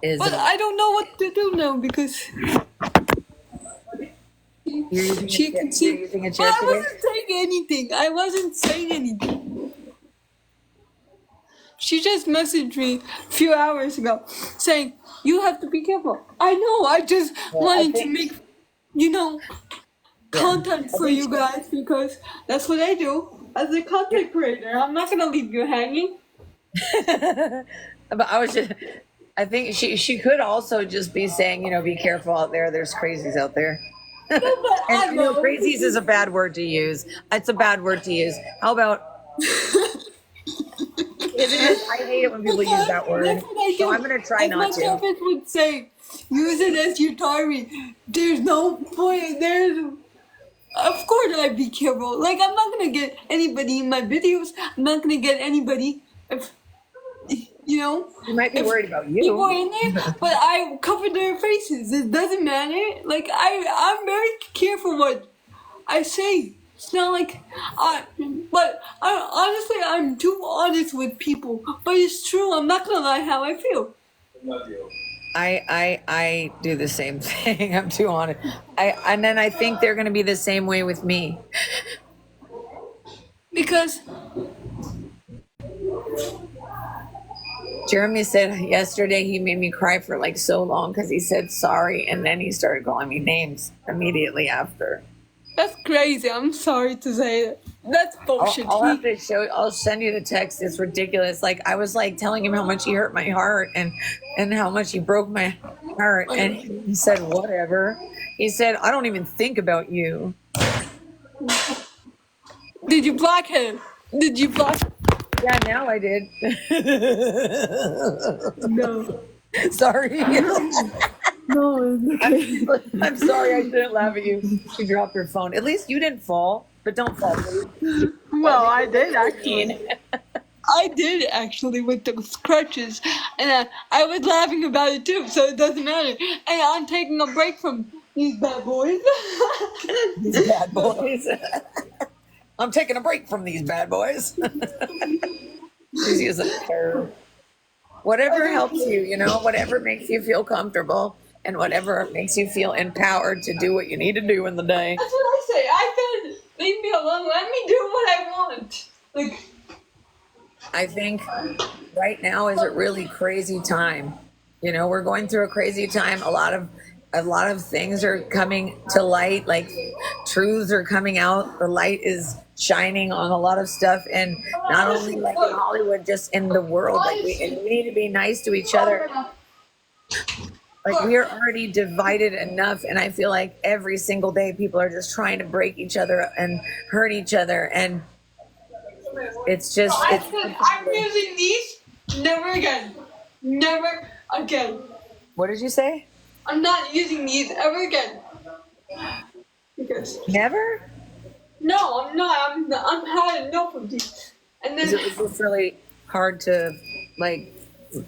is But I don't know what to do now because she can you're see. using a But chair I today? wasn't saying anything. I wasn't saying anything. She just messaged me a few hours ago saying, "You have to be careful." I know, I just Well, I wanted to think, make, you know, yeah, content I for think you guys because that's what I do as a content creator. I'm not gonna leave you hanging. but I think she could also just be saying, be careful out there. There's crazies out there. No, but And I know. crazies is a bad word to use. It's a bad word to use. How about it is? I hate it when people use that word. That's what I So do. I'm gonna try As not my to. therapist would say, use it as you target. There's no point. Of course I'd be careful. Like, I'm not gonna get anybody in my videos. I'm not gonna get anybody if, you know, You might be if worried about people are you. in there, but I cover their faces. It doesn't matter. Like, I'm very careful what I say. It's not like but honestly, I'm too honest with people. But it's true. I'm not gonna lie how I feel. I do the same thing. I'm too honest. And then I think they're gonna be the same way with me. Because Jeremy said yesterday he made me cry for like so long because he said sorry and then he started calling me names immediately after. that's crazy. I'm sorry to say that. That's bullshit. I'll have to I'll send you the text. It's ridiculous. Like I was like telling him how much he hurt my heart and how much he broke my heart. And he said, whatever. He said, I don't even think about you. Did you block him? Did you block? Yeah, now I did. No. Sorry. No, it's okay. I'm sorry I shouldn't laugh at you. She dropped her phone. At least you didn't fall, but don't fall, please. Well, I did actually. I did actually with those crutches, and I was laughing about it too, so it doesn't matter. And I'm taking a break from these bad boys. These bad boys. I'm taking a break from these bad boys. She's using a term. Whatever helps you, whatever makes you feel comfortable and whatever makes you feel empowered to do what you need to do in the day. That's what I say. I said, leave me alone. Let me do what I want. Like, I think right now is a really crazy time. We're going through a crazy time. A lot of things are coming to light, like truths are coming out. The light is shining on a lot of stuff, and not only like in Hollywood, just in the world. Like we need to be nice to each other. Like we are already divided enough, and I feel like every single day people are just trying to break each other and hurt each other, and it's just I said, I'm using these. Never again. Never again. What did you say? I'm not using these ever again. Because Never? no, I'm not. I'm had enough of these. And then Is this really hard to like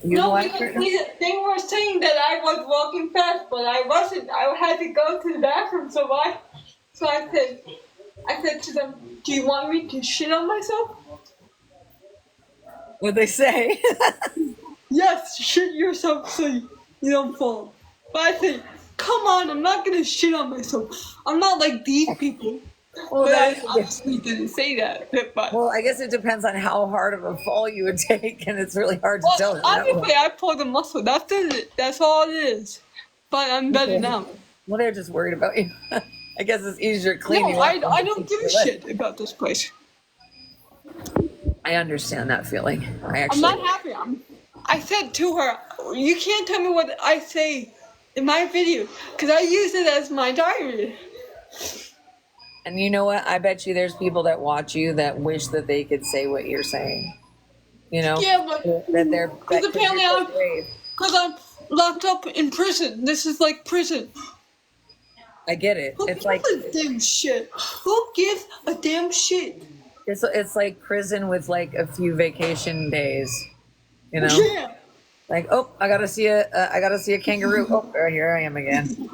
no, utilize? because they were saying that I was walking fast, but I wasn't. I had to go to the bathroom, so I said to them, "Do you want me to shit on myself?" What they say? Yes, shit yourself so you don't fall. But I said, come on, I'm not gonna shit on myself. I'm not like these people. Well, But I that's obviously didn't say that. But well, I guess it depends on how hard of a fall you would take, and it's really hard to tell. well, obviously I pulled a muscle. That's it. That's all it is. But I'm better now. Well, they're just worried about you. I guess it's easier to clean No, you up. I don't give a shit about this place. I understand that feeling. I'm not happy. I said to her, you can't tell me what I say in my video, because I use it as my diary. And you know what? I bet you there's people that watch you that wish that they could say what you're saying. Yeah, but because apparently I'm locked up in prison. This is like prison. I get it. Who It's gives like a damn shit? Who gives a damn shit? it's like prison with like a few vacation days. Yeah. Like, oh, I gotta see a kangaroo. Oh, here I am again.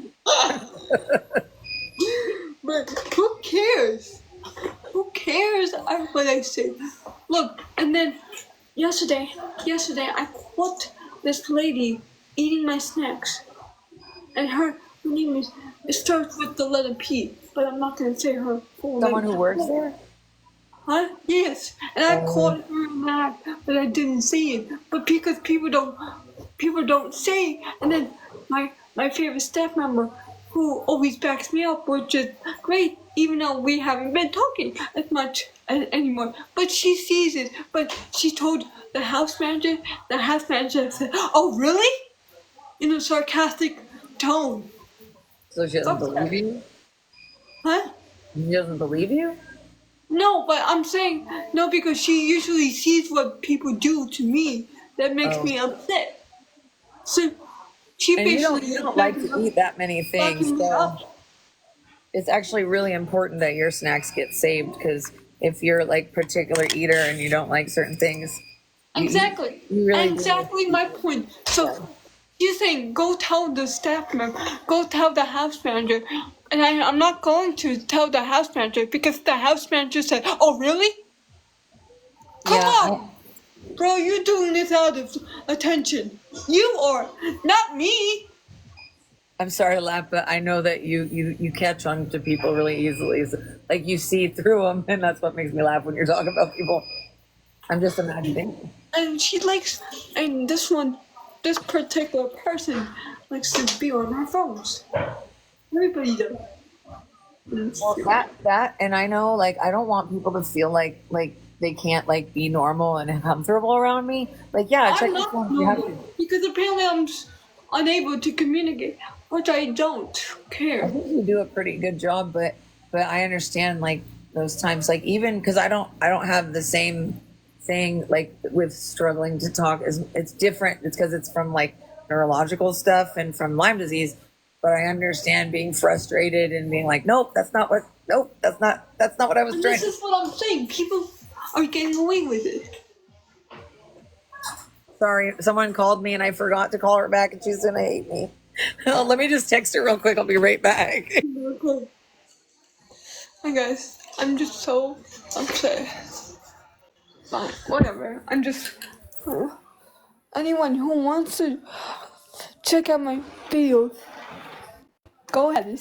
But who cares? Who cares what I say? Look, and then yesterday I quote this lady eating my snacks, and her name is, it starts with the letter P, but I'm not gonna say her full Someone name. who works there? Huh? Yes. And I called her mad, but I didn't say it. But because people don't say, and then my favorite staff member who always backs me up, which is great, even though we haven't been talking as much anymore. But she sees it. But she told the house manager. The house manager said, "Oh, really?" In a sarcastic tone. So she doesn't believe you? Huh? She doesn't believe you? No, but I'm saying no because she usually sees what people do to me that makes Oh. me upset. So she And you basically don't like to eat that many things, backing me so up. it's actually really important that your snacks get saved, because if you're like particular eater and you don't like certain things, Exactly. you really do. Exactly my point. So you're saying go tell the staff member, go tell the house manager, and I'm not going to tell the house manager because the house manager said, "Oh, really? Come Yeah, on, bro, you're doing this out of attention. You are, not me." I'm sorry, Lap, but I know that you catch on to people really easily. So, like, you see through them, and that's what makes me laugh when you're talking about people. I'm just imagining. And she likes, and this particular person likes to be on her phones. Everybody does. Well, that, and I know, like, I don't want people to feel like they can't like be normal and comfortable around me. Like, yeah, check I'm your not phone if you have to. normal because apparently I'm unable to communicate, which I don't I care. think you do a pretty good job, but I understand like those times, like even because I don't have the same thing like with struggling to talk. As it's different. It's because it's from like neurological stuff and from Lyme disease. But I understand being frustrated and being like, nope, that's not what I was And trying. this is what I'm saying. People are getting away with it. Sorry, someone called me and I forgot to call her back, and she's gonna hate me. Let me just text her real quick. I'll be right back. Okay. Hi guys, I'm just so upset. But whatever. I'm just. Anyone who wants to check out my videos, go ahead.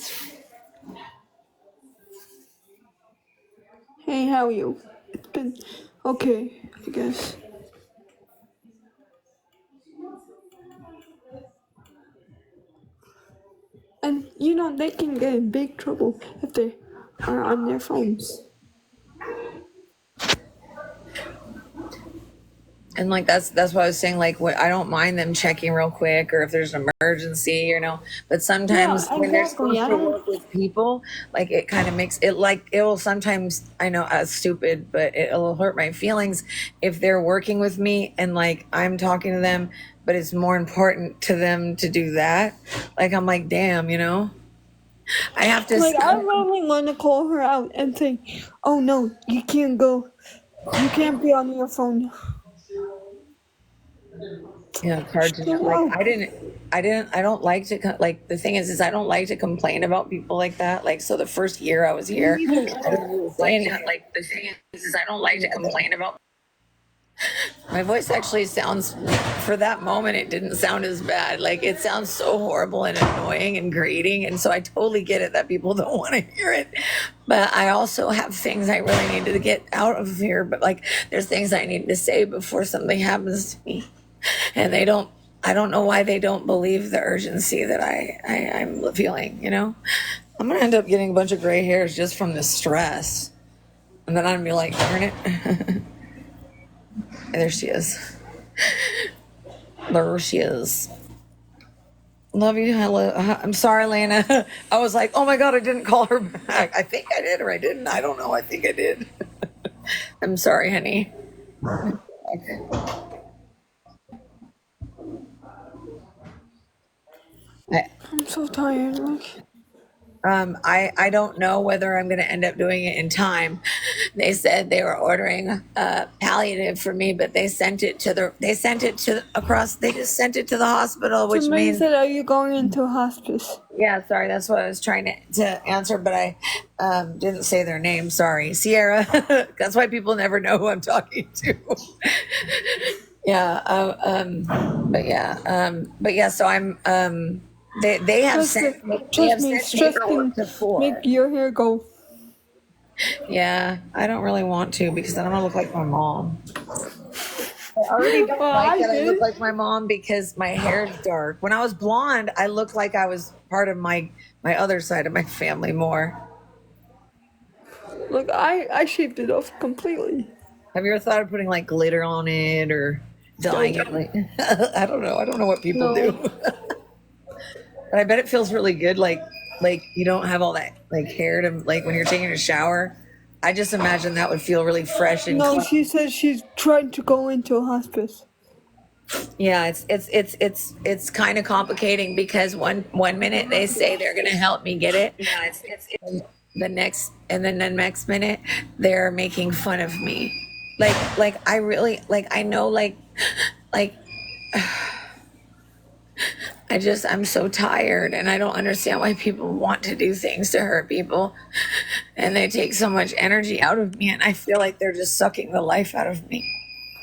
Hey, how are you? It's been okay, I guess. And you know, they can get in big trouble if they are on their phones. And like that's what I was saying. Like, what I don't mind them checking real quick, or if there's an emergency, But sometimes Yeah, when they're exactly. supposed I to don't. work with people, like it kind of makes it like it will sometimes. I know it's stupid, but it'll hurt my feelings if they're working with me and like I'm talking to them, but it's more important to them to do that. Like I'm like, damn, I have to. Like, I really want to call her out and say, "Oh no, you can't go. You can't be on your phone." It's hard to know. Like, I don't like to, like, the thing is I don't like to complain about people like that. Like, so the first year I was here, I was saying that, like, the thing is I don't like to complain about. My voice actually sounds, for that moment, it didn't sound as bad. Like, it sounds so horrible and annoying and grating. And so I totally get it that people don't want to hear it. But I also have things I really needed to get out of here. But, like, there's things I need to say before something happens to me. And I don't know why they don't believe the urgency that I'm feeling, I'm going to end up getting a bunch of gray hairs just from the stress. And then I'm going to be like, darn it. There she is. There she is. Love you. Hello. I'm sorry, Lena. I was like, oh my God, I didn't call her back. I think I did or I didn't. I don't know. I think I did. I'm sorry, honey. I'm so tired. Like, I don't know whether I'm going to end up doing it in time. They said they were ordering palliative for me, but they just sent it to the hospital, which somebody means, said, "Are you going into hospice?" yeah, sorry, that's what I was trying to answer, but I didn't say their name. Sorry, Sierra. That's why people never know who I'm talking to. Yeah. But yeah. So I'm. They have sent me. They Trust have me, sent stress paperwork can to make four. your hair go. Yeah. I don't really want to because I don't want to look like my mom. I already don't Well, like I that I look did. like my mom because my hair is dark. When I was blonde, I looked like I was part of my other side of my family more. Look, I shaved it off completely. Have you ever thought of putting like glitter on it or dyeing Nope. it? Like I don't know. I don't know what people do, No. but I bet it feels really good. Like you don't have all that like hair to like when you're taking a shower. I just imagine that would feel really fresh and No, clean. she says she's trying to go into a hospice. Yeah, it's kind of complicating because one minute they say they're gonna help me get it. Yeah, the next minute they're making fun of me. Like I really like I know like I'm so tired and I don't understand why people want to do things to hurt people and they take so much energy out of me and I feel like they're just sucking the life out of me.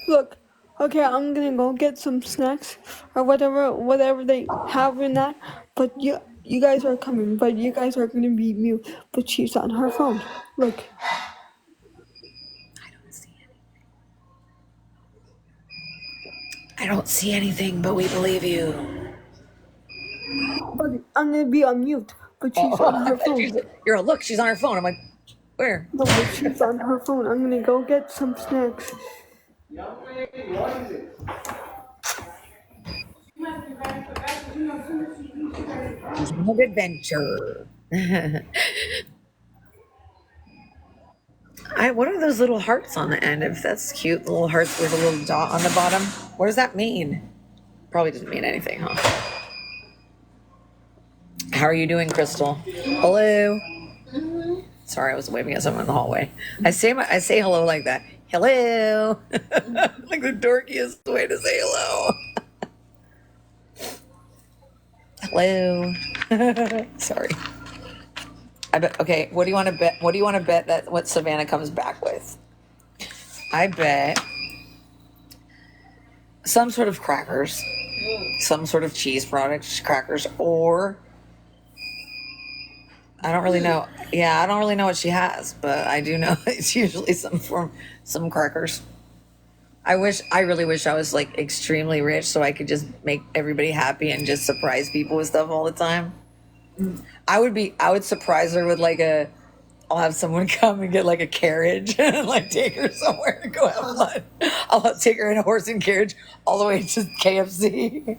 Look, okay, I'm gonna go get some snacks or whatever they have in that. But you guys are coming. But you guys are gonna be mute. But she's on her phone. Look, I don't see anything, but we believe you. but I'm gonna be on mute. But she's on her phone. Look, she's on her phone. I'm like, where? No, but she's on her phone. I'm gonna go get some snacks. Big adventure. What are those little hearts on the end? If that's cute, little hearts with a little dot on the bottom. What does that mean? Probably doesn't mean anything, huh? How are you doing, Crystal? Hello. Sorry, I was waving at someone in the hallway. I say hello like that. Hello. Like the dorkiest way to say hello. Hello. Sorry. I bet. Okay, what do you want to bet? What do you want to bet that what Savannah comes back with? I bet some sort of crackers, some sort of cheese products, crackers, or I don't really know. Yeah, I don't really know what she has, but I do know it's usually some crackers. I really wish I was like extremely rich so I could just make everybody happy and just surprise people with stuff all the time. I would surprise her with I'll have someone come and get like a carriage and like take her somewhere to go have fun. I'll take her in a horse and carriage all the way to KFC.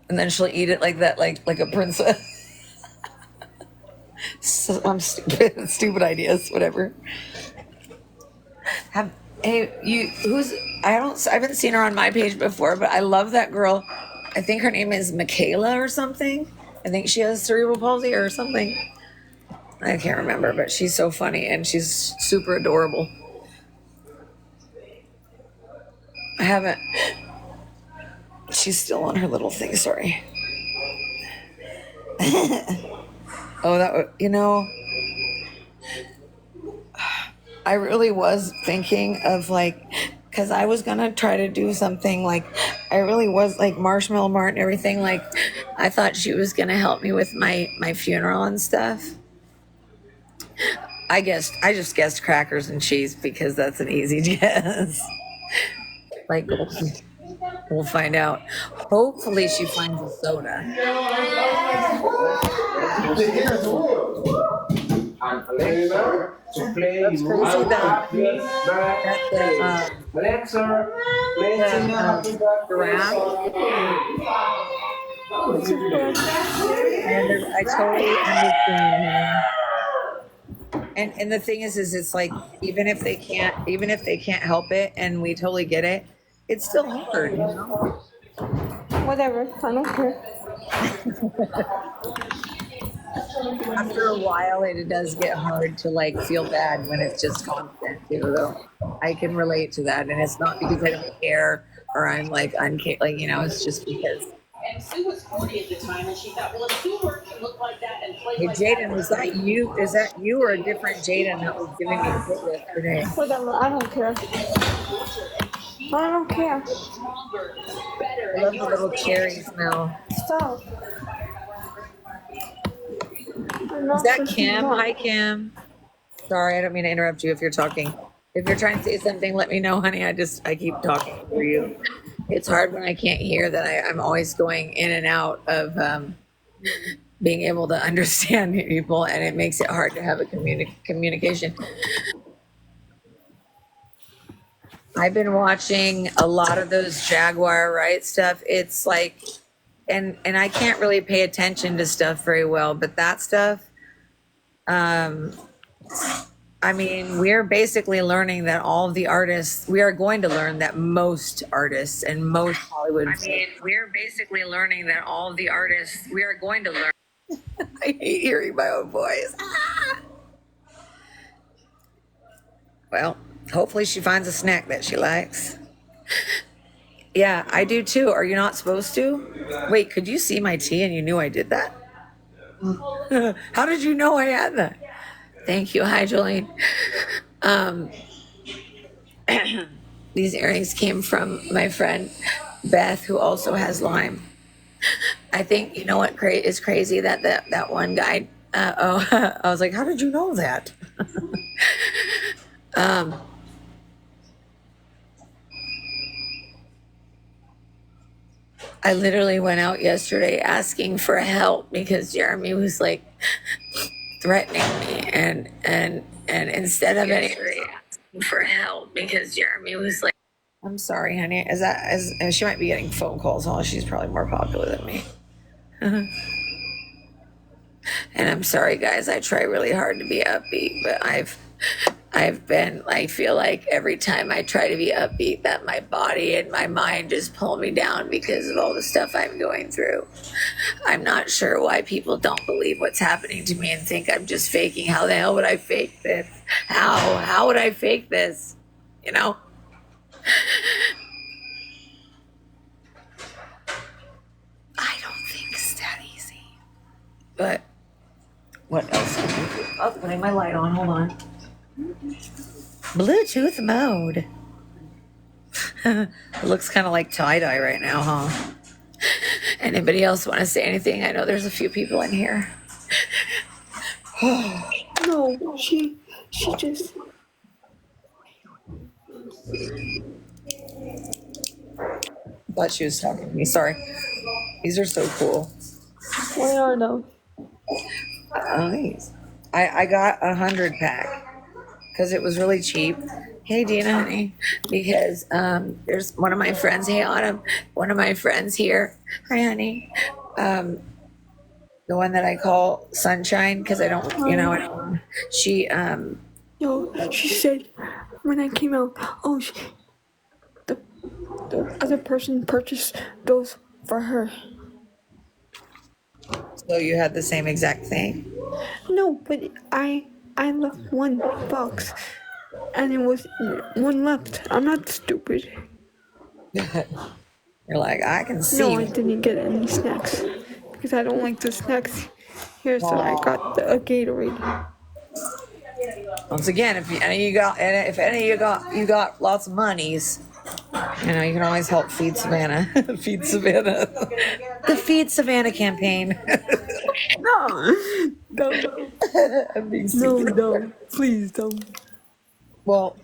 And then she'll eat it like that, like a princess. So I'm stupid ideas, whatever. I haven't seen her on my page before, but I love that girl. I think her name is Michaela or something. I think she has cerebral palsy or something. I can't remember, but she's so funny and she's super adorable. I haven't. She's still on her little thing. Sorry. I really was thinking of because I was gonna try to do something I really was like Marshmallow Mart and everything. I thought she was gonna help me with my funeral and stuff. I just guessed crackers and cheese because that's an easy guess. We'll find out. Hopefully she finds a soda. To play That's crazy that Alexa, play happy giraffe. And I totally understand. And the thing is it's like even if they can't help it, and we totally get it, it's still hard, you know? Whatever, I don't care. After a while, it does get hard to feel bad when it's just constant too. Though I can relate to that, and it's not because I don't care or I'm it's just because. And Sue was 40 at the time, and she thought, well, if Sue worked and looked like that and played Hey, like Jaden, that. was that you? Is that you or a different Jaden that was giving me shit yesterday? Whatever, I don't care. I don't care. Stronger, better, I and love you the are little staying. cherry smell. Stop. Is that Kim? Hi, Kim. Sorry, I don't mean to interrupt you if you're talking. If you're trying to say something, let me know, honey. I keep talking over you. It's hard when I can't hear that I'm always going in and out of being able to understand people, and it makes it hard to have a communication. I've been watching a lot of those Jaguar Right stuff. It's like, and I can't really pay attention to stuff very well, but that stuff, I mean, we're basically learning that all of the artists, we are going to learn that most artists and most Hollywood. I mean, we're basically learning that all of the artists, we are going to learn. I hate hearing my own voice. Ah! Well, hopefully she finds a snack that she likes. Yeah, I do too. Are you not supposed to? Wait, could you see my tea and you knew I did that? How did you know I had that? Thank you. Hi, Jolene. These earrings came from my friend Beth, who also has Lyme. I think, you know what is crazy, that one guy, I was like, how did you know that? I literally went out yesterday asking for help because Jeremy was like threatening me, and instead of asking for help because Jeremy was like, I'm sorry, honey. As she might be getting phone calls, huh? She's probably more popular than me. And I'm sorry, guys. I try really hard to be upbeat, but I feel like every time I try to be upbeat, that my body and my mind just pull me down because of all the stuff I'm going through. I'm not sure why people don't believe what's happening to me and think I'm just faking. How the hell would I fake this? How would I fake this? You know? I don't think it's that easy. But what else can you do? Oh, putting my light on. Hold on. Bluetooth mode. It looks kind of like tie-dye right now, huh? Anybody else want to say anything? I know there's a few people in here. No, she just. Thought she was talking to me. Sorry. These are so cool. Why are those? Nice. I got 100 pack because it was really cheap. Hey, Dina, honey. Because there's one of my friends. Hey, Autumn. One of my friends here. Hi, honey. The one that I call Sunshine because I don't, she, Yo, she said when I came out, oh, the other person purchased those for her. so you had the same exact thing. No, but I left one box, and it was one left. I'm not stupid. You're like, I can see. No, I didn't get any snacks because I don't like the snacks here, so I got a Gatorade. Once again, if any of you got lots of monies, you can always help Feed Savannah. Feed Savannah. The Feed Savannah campaign. No, don't. I'm being stupid. No, please don't. Well,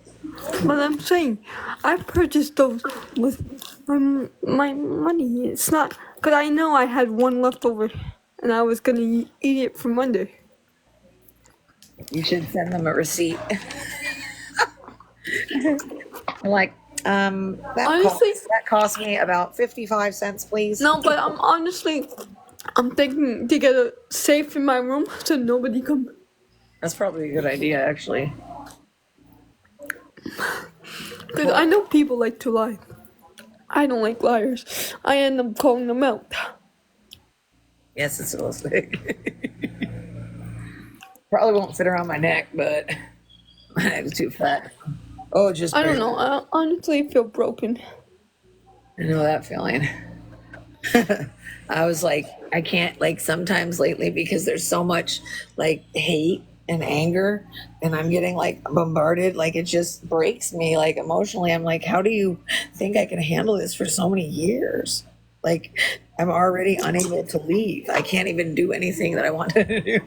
But I'm saying, I purchased those with my money. It's not, because I know I had one left over, and I was gonna eat it for Monday. you should send them a receipt. Like, Honestly- that cost me about 55 cents, please. No, but I'm thinking to get a safe in my room so nobody come. That's probably a good idea, actually. Because I know people like to lie. I don't like liars. I end up calling them out. Yes, it's a little big. Probably won't fit around my neck, but my neck's too fat. Oh, just I don't know. I honestly feel broken. I know that feeling. I was like, I can't, like, sometimes lately because there's so much like hate and anger, and I'm getting like bombarded. Like it just breaks me like emotionally. I'm like, how do you think I can handle this for so many years? Like I'm already unable to leave. I can't even do anything that I wanted to do.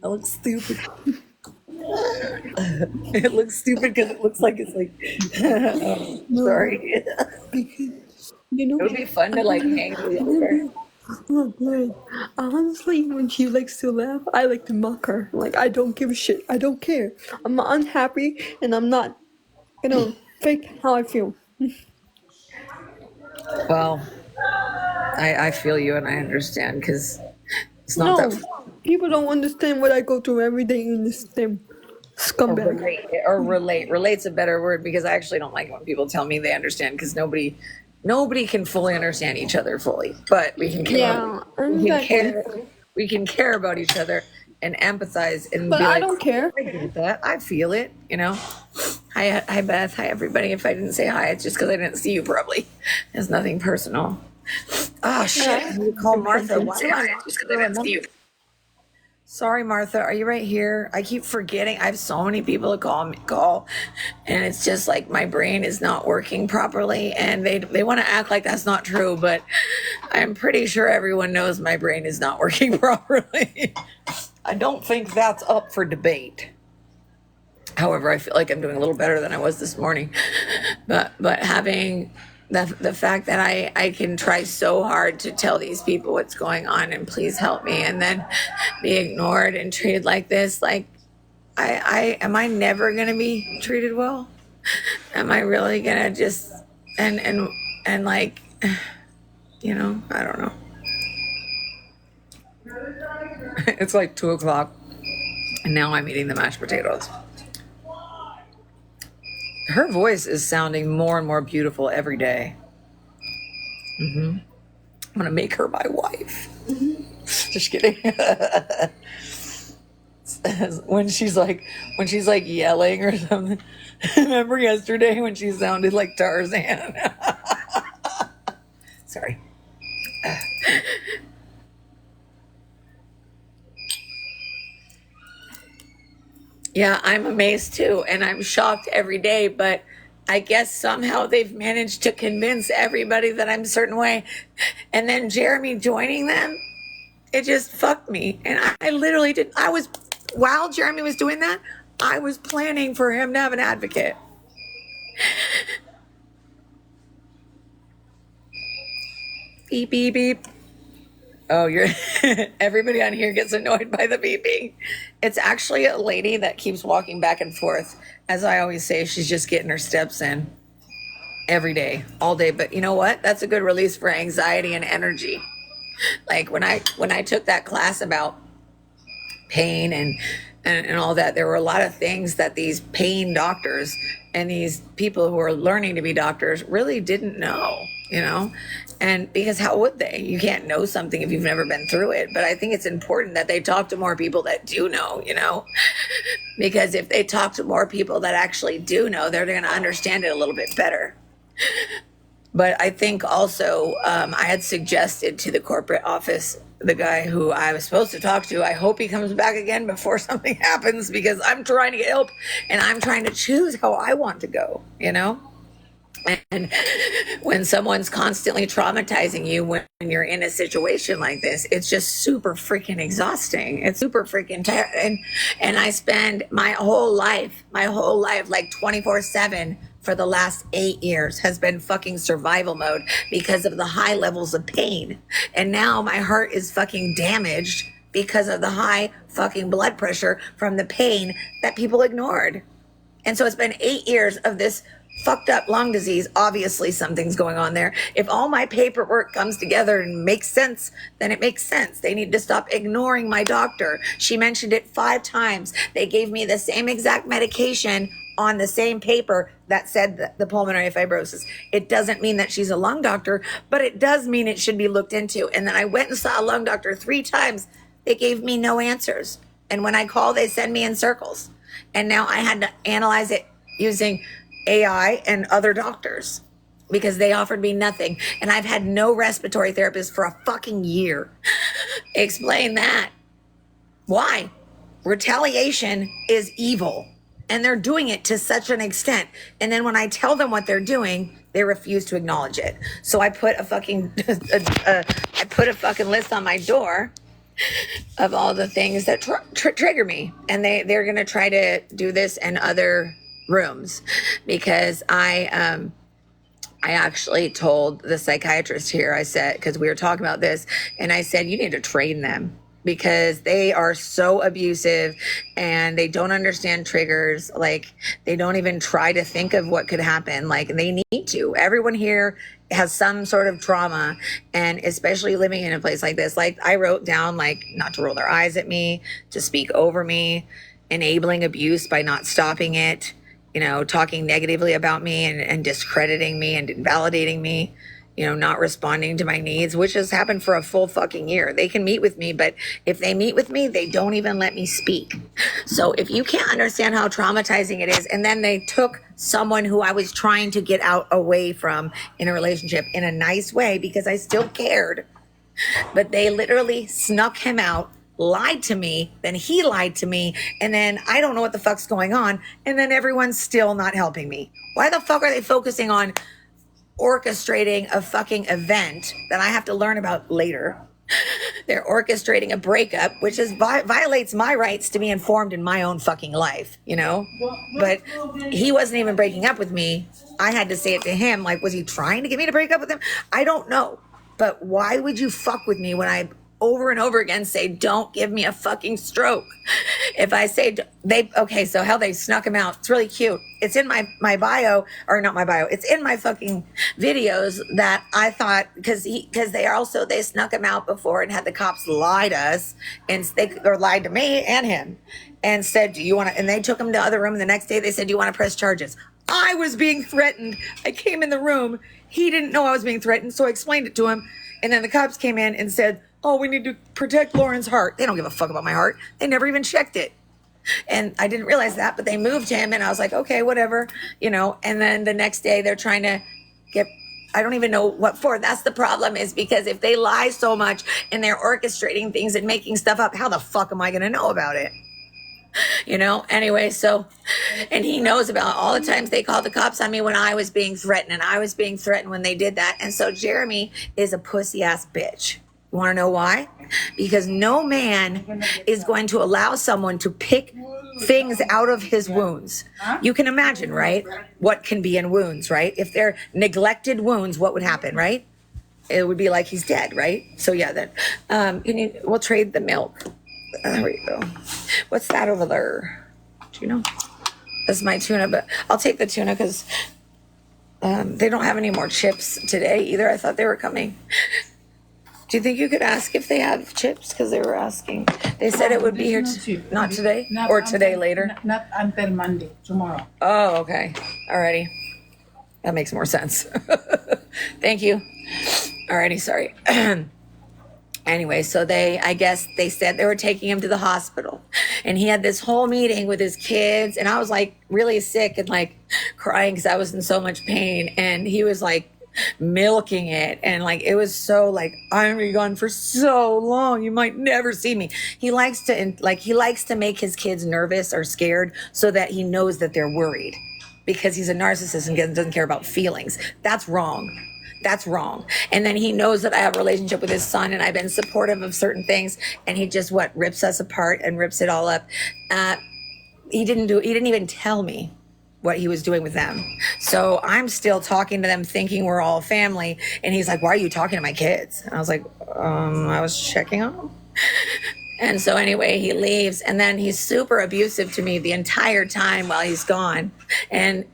I look stupid. It looks stupid because it looks like it's like sorry. You know, It would be fun to like hang with her. look, honestly, when she likes to laugh, I like to mock her. Like, I don't give a shit. I don't care. I'm not unhappy, and I'm not gonna fake how I feel. Well, I feel you and I understand because it's not No, that people don't understand what I go through every day in this damn scumbag. relate. Relate's a better word because I actually don't like it when people tell me they understand because nobody can fully understand each other fully, but we can care. Yeah, We can exactly. care. We can care about each other and empathize and But be I like, don't care. I get that. I feel it. You know. Hi Beth. Hi everybody. If I didn't say hi, it's just because I didn't see you. Probably. It's nothing personal. Oh shit! I need to call Martha. Why do I just because I didn't see you? Sorry, Martha. Are you right here? I keep forgetting. I have so many people to call, and it's just like my brain is not working properly, and they want to act like that's not true, but I'm pretty sure everyone knows my brain is not working properly. I don't think that's up for debate. However, I feel like I'm doing a little better than I was this morning, but having the fact that I can try so hard to tell these people what's going on and please help me, and then be ignored and treated like this, like I am I never gonna be treated well? Am I really gonna just and like you know, I don't know. It's like 2:00 and now I'm eating the mashed potatoes. Her voice is sounding more and more beautiful every day. I'm gonna make her my wife. Just kidding. when she's like yelling or something. Remember yesterday when she sounded like Tarzan? Sorry. Yeah, I'm amazed too, and I'm shocked every day, but I guess somehow they've managed to convince everybody that I'm a certain way. And then Jeremy joining them, it just fucked me. And I literally did. While Jeremy was doing that, I was planning for him to have an advocate. Beep, beep, beep. Oh, everybody on here gets annoyed by the beeping. It's actually a lady that keeps walking back and forth. As I always say, she's just getting her steps in every day, all day. But you know what? That's a good release for anxiety and energy. Like when I took that class about pain and all that, there were a lot of things that these pain doctors and these people who are learning to be doctors really didn't know, you know? And because how would they? You can't know something if you've never been through it. But I think it's important that they talk to more people that do know, you know? Because if they talk to more people that actually do know, they're going to understand it a little bit better. But I think also I had suggested to the corporate office, the guy who I was supposed to talk to, I hope he comes back again before something happens, because I'm trying to get help and I'm trying to choose how I want to go, you know? And when someone's constantly traumatizing you when you're in a situation like this, it's just super freaking exhausting. It's super freaking and I spend my whole life, like 24/7 for the last 8 years has been fucking survival mode because of the high levels of pain. And now my heart is fucking damaged because of the high fucking blood pressure from the pain that people ignored. And so it's been 8 years of this fucked up lung disease. Obviously something's going on there. If all my paperwork comes together and makes sense, then it makes sense. They need to stop ignoring my doctor. She mentioned it 5 times. They gave me the same exact medication on the same paper that said the pulmonary fibrosis. It doesn't mean that she's a lung doctor, but it does mean it should be looked into. And then I went and saw a lung doctor 3 times. They gave me no answers. And when I call, they send me in circles. And now I had to analyze it using AI and other doctors because they offered me nothing. And I've had no respiratory therapist for a fucking year. Explain that. Why? Retaliation is evil. And they're doing it to such an extent. And then when I tell them what they're doing, they refuse to acknowledge it. So I put a fucking list on my door of all the things that trigger me, and they're gonna try to do this in other rooms because I actually told the psychiatrist here, I said, because we were talking about this, and I said, you need to train them because they are so abusive and they don't understand triggers. Like, they don't even try to think of what could happen. Like, they need to. Everyone here has some sort of trauma, and especially living in a place like this. Like, I wrote down, like, not to roll their eyes at me, to speak over me, enabling abuse by not stopping it, talking negatively about me and discrediting me and invalidating me, not responding to my needs, which has happened for a full fucking year. They can meet with me, but if they meet with me, they don't even let me speak. So if you can't understand how traumatizing it is, and then they took someone who I was trying to get out away from in a relationship in a nice way because I still cared, but they literally snuck him out, lied to me, then he lied to me, and then I don't know what the fuck's going on, and then everyone's still not helping me. Why the fuck are they focusing on orchestrating a fucking event that I have to learn about later? They're orchestrating a breakup, which violates my rights to be informed in my own fucking life, But he wasn't even breaking up with me. I had to say it to him. Like, was he trying to get me to break up with him? I don't know. But why would you fuck with me when I over and over again say, don't give me a fucking stroke? If I say so hell, they snuck him out. It's really cute. It's in my bio, or not my bio. It's in my fucking videos that I thought, because they snuck him out before and had the cops lie to us, and or lied to me and him, and said, do you want to, and they took him to the other room. And the next day they said, do you want to press charges? I was being threatened. I came in the room. He didn't know I was being threatened. So I explained it to him. And then the cops came in and said, oh, we need to protect Lauren's heart. They don't give a fuck about my heart. They never even checked it. And I didn't realize that, but they moved him, and I was like, okay, whatever, and then the next day they're trying to I don't even know what for. That's the problem, is because if they lie so much and they're orchestrating things and making stuff up, how the fuck am I going to know about it? Anyway, so, and he knows about all the times they called the cops on me when I was being threatened, and I was being threatened when they did that. And so Jeremy is a pussy ass bitch. You want to know why? Because no man is going to allow someone to pick things out of his wounds. You can imagine, right? What can be in wounds, right? If they're neglected wounds, what would happen, right? It would be like he's dead, right? So yeah, then we'll trade the milk. There we go. What's that over there? Do you know? That's my tuna, but I'll take the tuna because they don't have any more chips today either. I thought they were coming. Do you think you could ask if they have chips? Because they were asking. They said it would be here. Not today? Or today later? Not until Monday, tomorrow. Oh, okay. Alrighty. That makes more sense. Thank you. Alrighty, sorry. Anyway, so I guess they said they were taking him to the hospital, and he had this whole meeting with his kids, and I was like really sick and like crying because I was in so much pain, and he was like milking it, and like it was so like, I'm gonna be gone for so long, you might never see me. He likes to make his kids nervous or scared so that he knows that they're worried, because he's a narcissist and doesn't care about feelings. That's wrong. And then he knows that I have a relationship with his son, and I've been supportive of certain things, and he just rips us apart and rips it all up. He didn't even tell me what he was doing with them. So I'm still talking to them thinking we're all family. And he's like, why are you talking to my kids? And I was like, I was checking on them. And so anyway, he leaves, and then he's super abusive to me the entire time while he's gone, and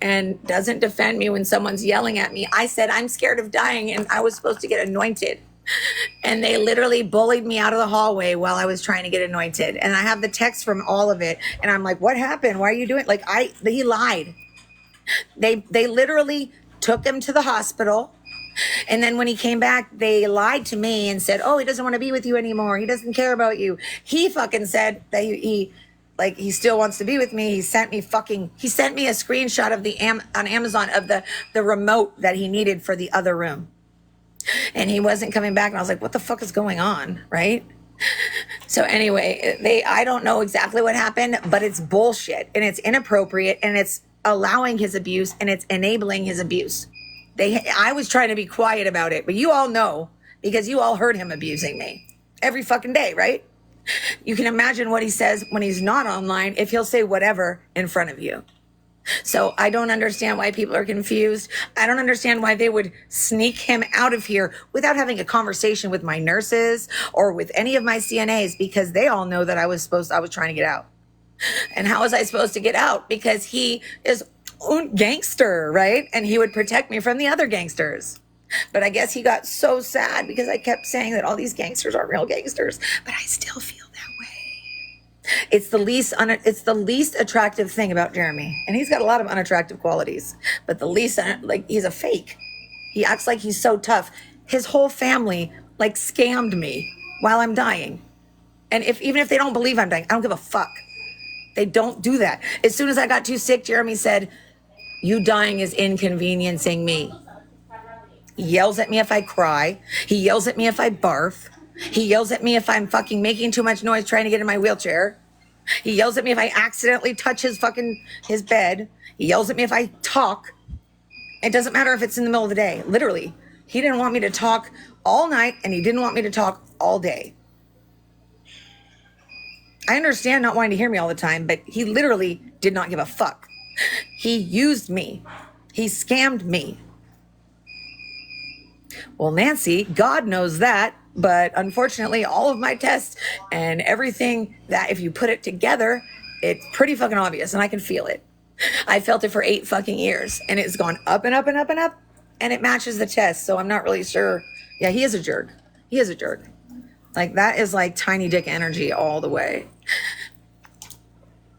doesn't defend me when someone's yelling at me. I said, I'm scared of dying, and I was supposed to get anointed. And they literally bullied me out of the hallway while I was trying to get anointed. And I have the text from all of it. And I'm like, what happened? Why are you doing it? He lied. They literally took him to the hospital. And then when he came back, they lied to me and said, oh, he doesn't want to be with you anymore. He doesn't care about you. He fucking said that he still wants to be with me. He sent me a screenshot of on Amazon of the remote that he needed for the other room. And he wasn't coming back. And I was like, what the fuck is going on? Right? So anyway, I don't know exactly what happened, but it's bullshit and it's inappropriate and it's allowing his abuse and it's enabling his abuse. I was trying to be quiet about it, but you all know because you all heard him abusing me every fucking day, right? You can imagine what he says when he's not online, if he'll say whatever in front of you. So I don't understand why people are confused. I don't understand why they would sneak him out of here without having a conversation with my nurses or with any of my CNAs, because they all know that I was trying to get out. And how was I supposed to get out? Because he is a gangster, right? And he would protect me from the other gangsters. But I guess he got so sad because I kept saying that all these gangsters aren't real gangsters, but I still feel that way. It's the least attractive thing about Jeremy. And he's got a lot of unattractive qualities, but the least, like, he's a fake. He acts like he's so tough. His whole family like scammed me while I'm dying. And even if they don't believe I'm dying, I don't give a fuck. They don't do that. As soon as I got too sick, Jeremy said, "You dying is inconveniencing me." He yells at me if I cry. He yells at me if I barf. He yells at me if I'm fucking making too much noise trying to get in my wheelchair. He yells at me if I accidentally touch his bed. He yells at me if I talk. It doesn't matter if it's in the middle of the day. Literally, he didn't want me to talk all night and he didn't want me to talk all day. I understand not wanting to hear me all the time, but he literally did not give a fuck. He used me. He scammed me. Well, Nancy, God knows that, but unfortunately, all of my tests and everything that if you put it together, it's pretty fucking obvious and I can feel it. I felt it for 8 fucking years and it's gone up and up and up and up and it matches the test. So I'm not really sure. Yeah, he is a jerk. He is a jerk. Like that is like tiny dick energy all the way.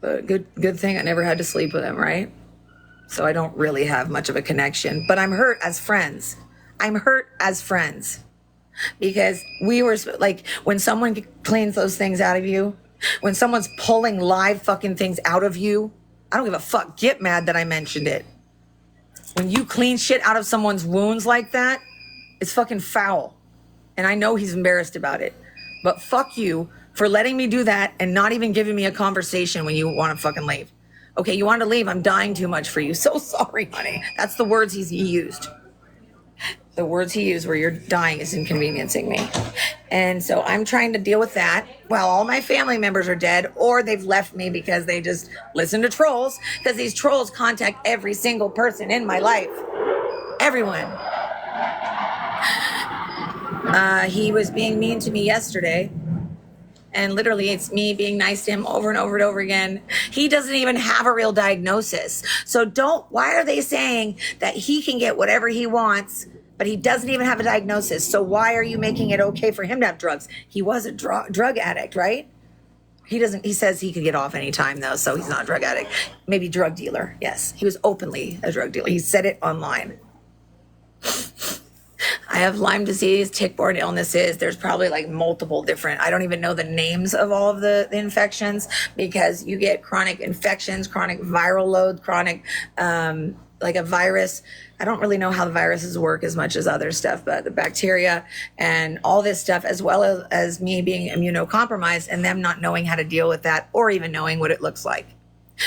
But good thing I never had to sleep with him, right? So I don't really have much of a connection, but I'm hurt as friends. I'm hurt as friends because we were like, when someone cleans those things out of you, when someone's pulling live fucking things out of you, I don't give a fuck. Get mad that I mentioned it. When you clean shit out of someone's wounds like that, it's fucking foul. And I know he's embarrassed about it, but fuck you for letting me do that and not even giving me a conversation when you want to fucking leave. Okay, you want to leave. I'm dying too much for you. So sorry, honey. That's the words he used. The words he used were, "You're dying is inconveniencing me." And so I'm trying to deal with that while all my family members are dead or they've left me because they just listen to trolls, because these trolls contact every single person in my life. Everyone. He was being mean to me yesterday. And literally it's me being nice to him over and over and over again. He doesn't even have a real diagnosis. So why are they saying that he can get whatever he wants, but he doesn't even have a diagnosis? So why are you making it okay for him to have drugs? He was a drug addict, right? He says he could get off anytime though, so he's not a drug addict. Maybe drug dealer. Yes, he was openly a drug dealer. He said it online. I have Lyme disease, tick-borne illnesses. There's probably like multiple different, I don't even know the names of all of the infections, because you get chronic infections, chronic viral load, chronic, like a virus. I don't really know how the viruses work as much as other stuff, but the bacteria and all this stuff, as well as me being immunocompromised and them not knowing how to deal with that or even knowing what it looks like.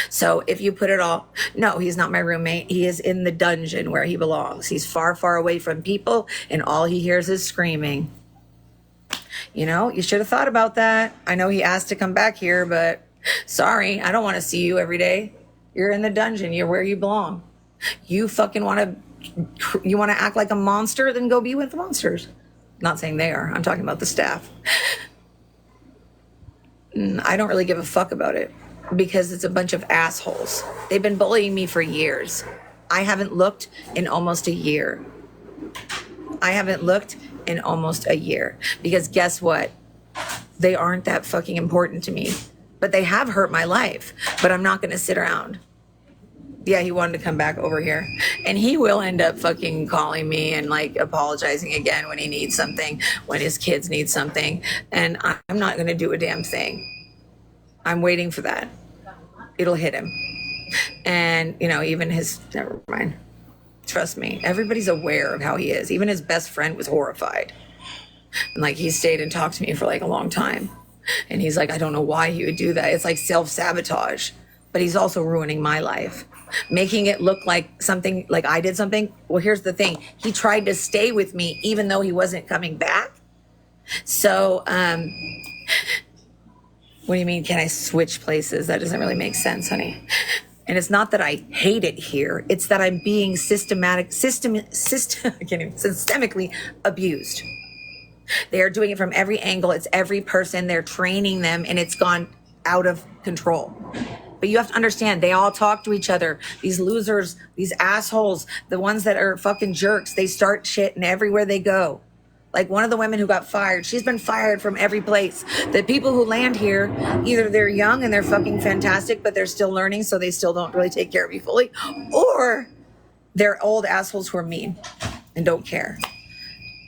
So if you put it all, no, he's not my roommate. He is in the dungeon where he belongs. He's far, far away from people and all he hears is screaming. You know, you should have thought about that. I know he asked to come back here, but sorry, I don't want to see you every day. You're in the dungeon. You're where you belong. You fucking want to act like a monster, then go be with the monsters. Not saying they are. I'm talking about the staff. I don't really give a fuck about it, because it's a bunch of assholes. They've been bullying me for years. I haven't looked in almost a year. Because guess what? They aren't that fucking important to me. But they have hurt my life. But I'm not going to sit around. Yeah, he wanted to come back over here. And he will end up fucking calling me and like apologizing again when he needs something, when his kids need something. And I'm not going to do a damn thing. I'm waiting for that. It'll hit him. And, you know, even never mind. Trust me, everybody's aware of how he is. Even his best friend was horrified. And like, he stayed and talked to me for like a long time. And he's like, I don't know why he would do that. It's like self-sabotage. But he's also ruining my life, making it look like something, like I did something. Well, here's the thing. He tried to stay with me even though he wasn't coming back. So, what do you mean, can I switch places? That doesn't really make sense, honey. And it's not that I hate it here. It's that I'm being systemically abused. They are doing it from every angle. It's every person. They're training them, and it's gone out of control. But you have to understand, they all talk to each other. These losers, these assholes, the ones that are fucking jerks, they start shit and everywhere they go. Like one of the women who got fired, she's been fired from every place. The people who land here, either they're young and they're fucking fantastic, but they're still learning, so they still don't really take care of you fully, or they're old assholes who are mean and don't care.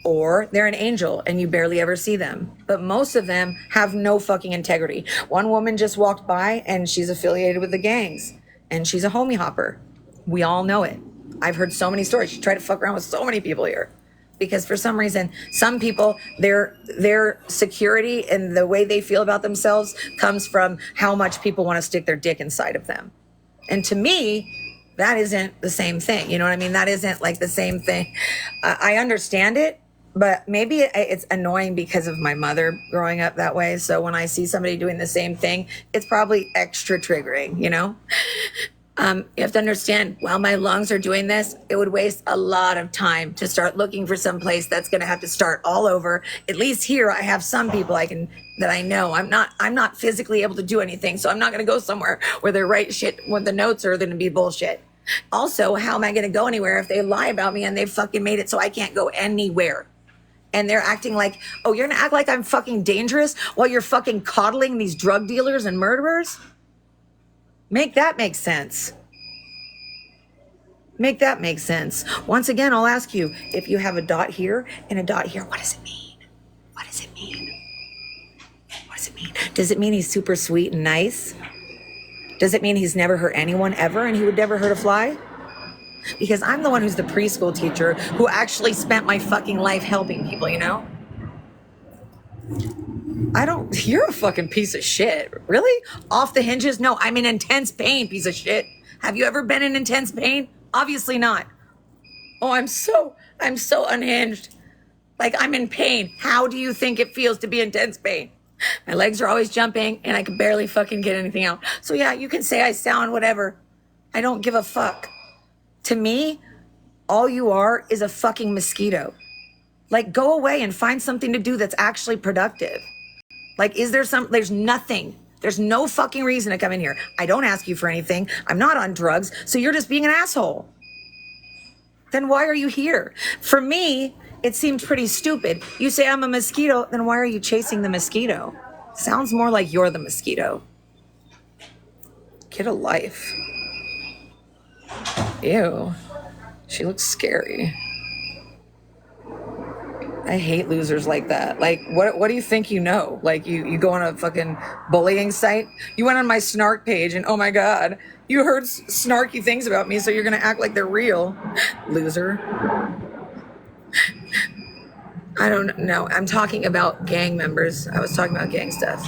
Or they're an angel and you barely ever see them. But most of them have no fucking integrity. One woman just walked by and she's affiliated with the gangs. And she's a homie hopper. We all know it. I've heard so many stories. She tried to fuck around with so many people here. Because for some reason, some people, their security and the way they feel about themselves comes from how much people want to stick their dick inside of them. And to me, that isn't the same thing. You know what I mean? That isn't like the same thing. I understand it. But maybe it's annoying because of my mother growing up that way. So when I see somebody doing the same thing, it's probably extra triggering, you know? You have to understand, while my lungs are doing this, it would waste a lot of time to start looking for some place that's going to have to start all over. At least here, I have some people that I know. I'm not physically able to do anything. So I'm not going to go somewhere where they write shit when the notes are going to be bullshit. Also, how am I going to go anywhere if they lie about me and they fucking made it so I can't go anywhere? And they're acting like, oh, you're gonna act like I'm fucking dangerous while you're fucking coddling these drug dealers and murderers? Make that make sense. Make that make sense. Once again, I'll ask you, if you have a dot here and a dot here, what does it mean? What does it mean? What does it mean? Does it mean he's super sweet and nice? Does it mean he's never hurt anyone ever and he would never hurt a fly? Because I'm the one who's the preschool teacher who actually spent my fucking life helping people, you know? You're a fucking piece of shit. Really? Off the hinges? No, I'm in intense pain, piece of shit. Have you ever been in intense pain? Obviously not. Oh, I'm so unhinged. Like, I'm in pain. How do you think it feels to be intense pain? My legs are always jumping and I can barely fucking get anything out. So yeah, you can say I sound whatever. I don't give a fuck. To me, all you are is a fucking mosquito. Like, go away and find something to do that's actually productive. Like, there's nothing. There's no fucking reason to come in here. I don't ask you for anything. I'm not on drugs. So you're just being an asshole. Then why are you here? For me, it seemed pretty stupid. You say I'm a mosquito, then why are you chasing the mosquito? Sounds more like you're the mosquito. Get a life. Ew. She looks scary. I hate losers like that. Like, what do you think you know? Like, you go on a fucking bullying site? You went on my snark page and oh my God, you heard snarky things about me, so you're gonna act like they're real. Loser. I don't know. I'm talking about gang members. I was talking about gang stuff.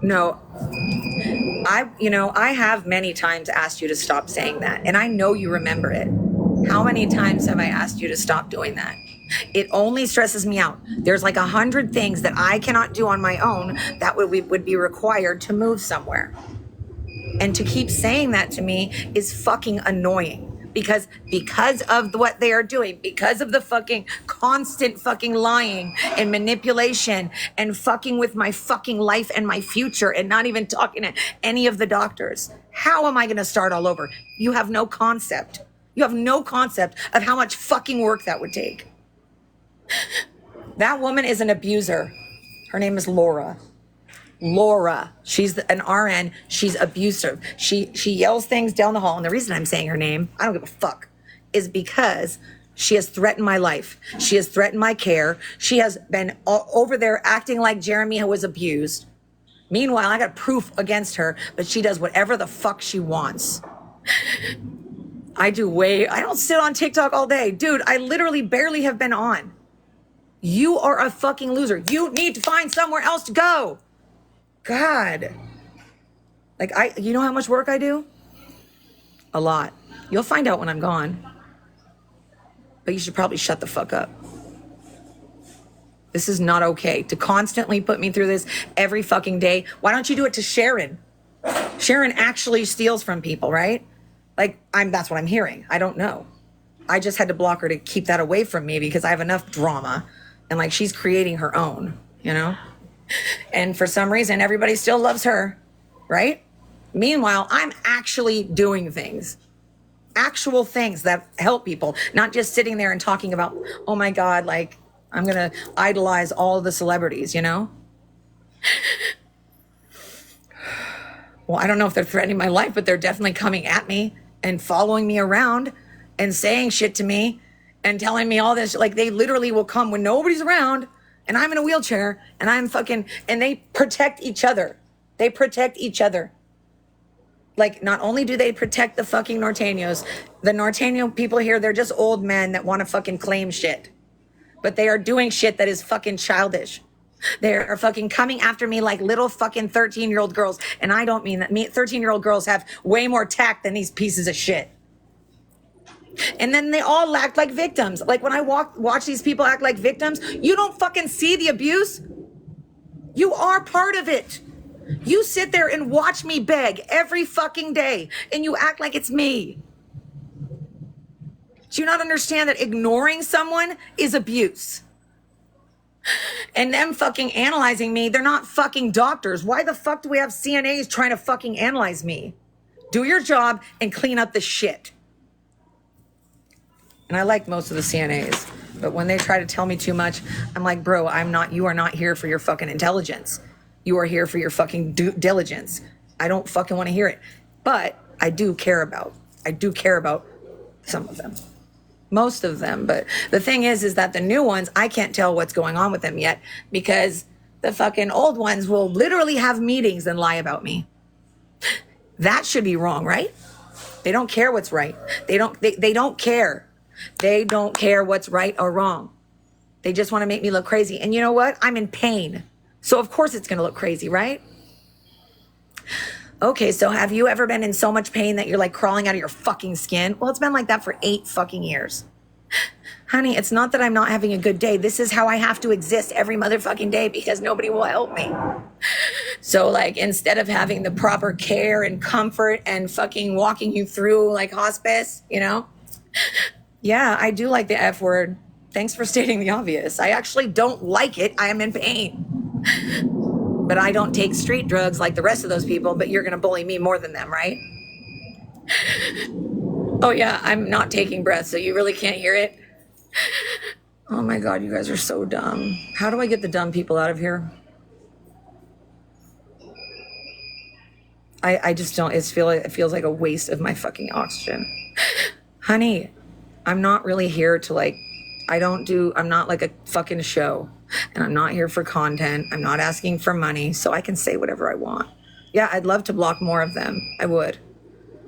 No. I have many times asked you to stop saying that, and I know you remember it. How many times have I asked you to stop doing that? It only stresses me out. There's like 100 things that I cannot do on my own that would be required to move somewhere. And to keep saying that to me is fucking annoying. Because of what they are doing, because of the fucking constant fucking lying and manipulation and fucking with my fucking life and my future and not even talking to any of the doctors. How am I going to start all over? You have no concept. You have no concept of how much fucking work that would take. That woman is an abuser. Her name is Laura. Laura. She's an RN. She's abusive. She yells things down the hall. And the reason I'm saying her name, I don't give a fuck, is because she has threatened my life. She has threatened my care. She has been over there acting like Jeremy was abused. Meanwhile, I got proof against her, but she does whatever the fuck she wants. I don't sit on TikTok all day. Dude, I literally barely have been on. You are a fucking loser. You need to find somewhere else to go. God. Like, you know how much work I do? A lot. You'll find out when I'm gone. But you should probably shut the fuck up. This is not okay to constantly put me through this every fucking day. Why don't you do it to Sharon? Sharon actually steals from people, right? Like, that's what I'm hearing. I don't know. I just had to block her to keep that away from me because I have enough drama. And like, she's creating her own, you know? And for some reason, everybody still loves her, right? Meanwhile, I'm actually doing things. Actual things that help people, not just sitting there and talking about, oh my God, like, I'm going to idolize all of the celebrities, you know? Well, I don't know if they're threatening my life, but they're definitely coming at me and following me around and saying shit to me and telling me all this. Like, they literally will come when nobody's around and I'm in a wheelchair and I'm fucking, and they protect each other. They protect each other. Like, not only do they protect the fucking Norteños, the Norteño people here, they're just old men that want to fucking claim shit. But they are doing shit that is fucking childish. They are fucking coming after me like little fucking 13-year-old girls. And I don't mean that. 13-year-old girls have way more tact than these pieces of shit. And then they all act like victims. Like, when I watch these people act like victims, you don't fucking see the abuse. You are part of it. You sit there and watch me beg every fucking day, and you act like it's me. Do you not understand that ignoring someone is abuse? And them fucking analyzing me, they're not fucking doctors. Why the fuck do we have CNAs trying to fucking analyze me? Do your job and clean up the shit. And I like most of the CNAs, but when they try to tell me too much, I'm like, bro, you are not here for your fucking intelligence. You are here for your fucking due diligence. I don't fucking want to hear it. But I do care about some of them. Most of them. But the thing is that the new ones, I can't tell what's going on with them yet because the fucking old ones will literally have meetings and lie about me. That should be wrong, right? They don't care what's right. They don't care. They don't care what's right or wrong. They just want to make me look crazy. And you know what? I'm in pain. So of course it's going to look crazy, right? Okay, so have you ever been in so much pain that you're like crawling out of your fucking skin? Well, it's been like that for 8 fucking years. Honey, it's not that I'm not having a good day. This is how I have to exist every motherfucking day because nobody will help me. So like, instead of having the proper care and comfort and fucking walking you through like hospice, you know? Yeah, I do like the F word. Thanks for stating the obvious. I actually don't like it. I am in pain. But I don't take street drugs like the rest of those people, but you're going to bully me more than them, right? Oh yeah, I'm not taking breath, so you really can't hear it? Oh my God, you guys are so dumb. How do I get the dumb people out of here? I just don't, it feels like a waste of my fucking oxygen. Honey, I'm not really here to like, I'm not like a fucking show. And I'm not here for content. I'm not asking for money, so I can say whatever I want. Yeah, I'd love to block more of them. I would.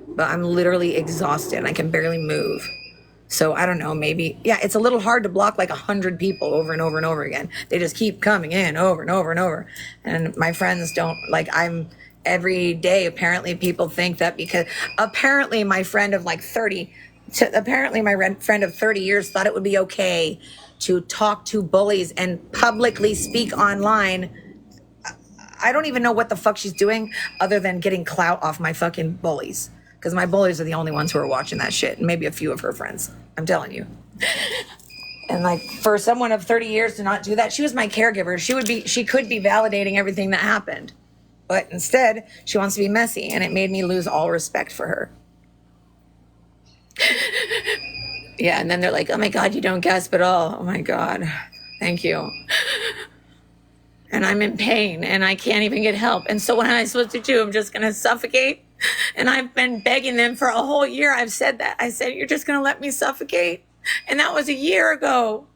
But I'm literally exhausted. I can barely move. So I don't know, maybe, yeah, it's a little hard to block like 100 people over and over and over again. They just keep coming in over and over and over. And my friends don't, like, every day, apparently people think that because, apparently my friend of like 30 years thought it would be okay to talk to bullies and publicly speak online. I don't even know what the fuck she's doing other than getting clout off my fucking bullies. Because my bullies are the only ones who are watching that shit. And maybe a few of her friends. I'm telling you. And like, for someone of 30 years to not do that, she was my caregiver. She could be validating everything that happened. But instead, she wants to be messy. And it made me lose all respect for her. Yeah, and then they're like, oh my God, you don't gasp at all. Oh my God, thank you. And I'm in pain and I can't even get help. And so what am I supposed to do? I'm just going to suffocate? And I've been begging them for a whole year. I've said that. I said, you're just going to let me suffocate? And that was a year ago.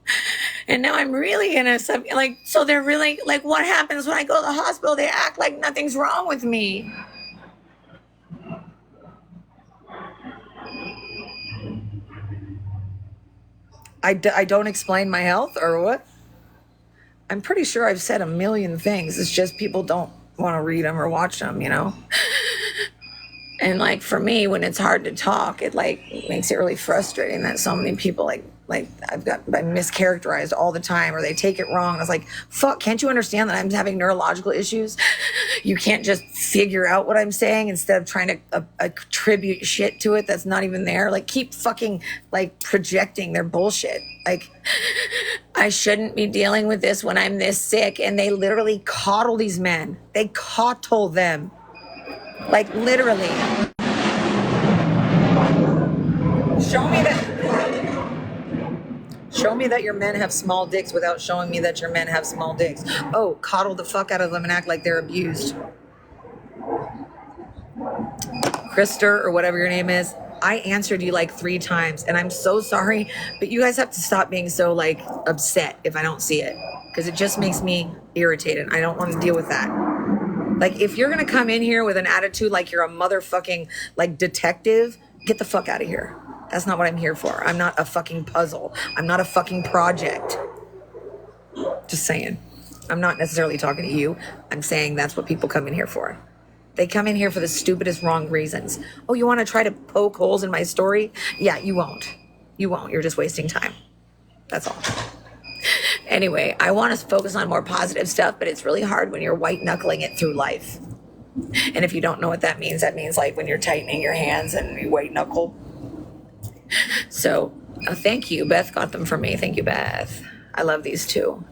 And now I'm really going to suffocate. Like, so they're really, like, what happens when I go to the hospital? They act like nothing's wrong with me. I don't explain my health or what? I'm pretty sure I've said a million things. It's just people don't want to read them or watch them, you know? And like for me, when it's hard to talk, it like makes it really frustrating that so many people like I'm mischaracterized all the time, or they take it wrong. It's like, fuck, can't you understand that I'm having neurological issues? You can't just figure out what I'm saying instead of trying to attribute shit to it that's not even there. Like, keep fucking like projecting their bullshit. Like, I shouldn't be dealing with this when I'm this sick. And they literally coddle these men. They coddle them. Like, literally. Show me that your men have small dicks without showing me that your men have small dicks. Oh, coddle the fuck out of them and act like they're abused. Krister, or whatever your name is, I answered you like 3 times, and I'm so sorry, but you guys have to stop being so like upset if I don't see it, because it just makes me irritated. I don't want to deal with that. Like, if you're gonna come in here with an attitude like you're a motherfucking like detective, get the fuck out of here. That's not what I'm here for. I'm not a fucking puzzle. I'm not a fucking project. Just saying. I'm not necessarily talking to you. I'm saying that's what people come in here for. They come in here for the stupidest wrong reasons. Oh, you want to try to poke holes in my story? Yeah, you won't. You won't. You're just wasting time. That's all. Anyway, I want to focus on more positive stuff, but it's really hard when you're white knuckling it through life. And if you don't know what that means like when you're tightening your hands and you white knuckle. So, thank you. Beth got them for me. Thank you, Beth. I love these too.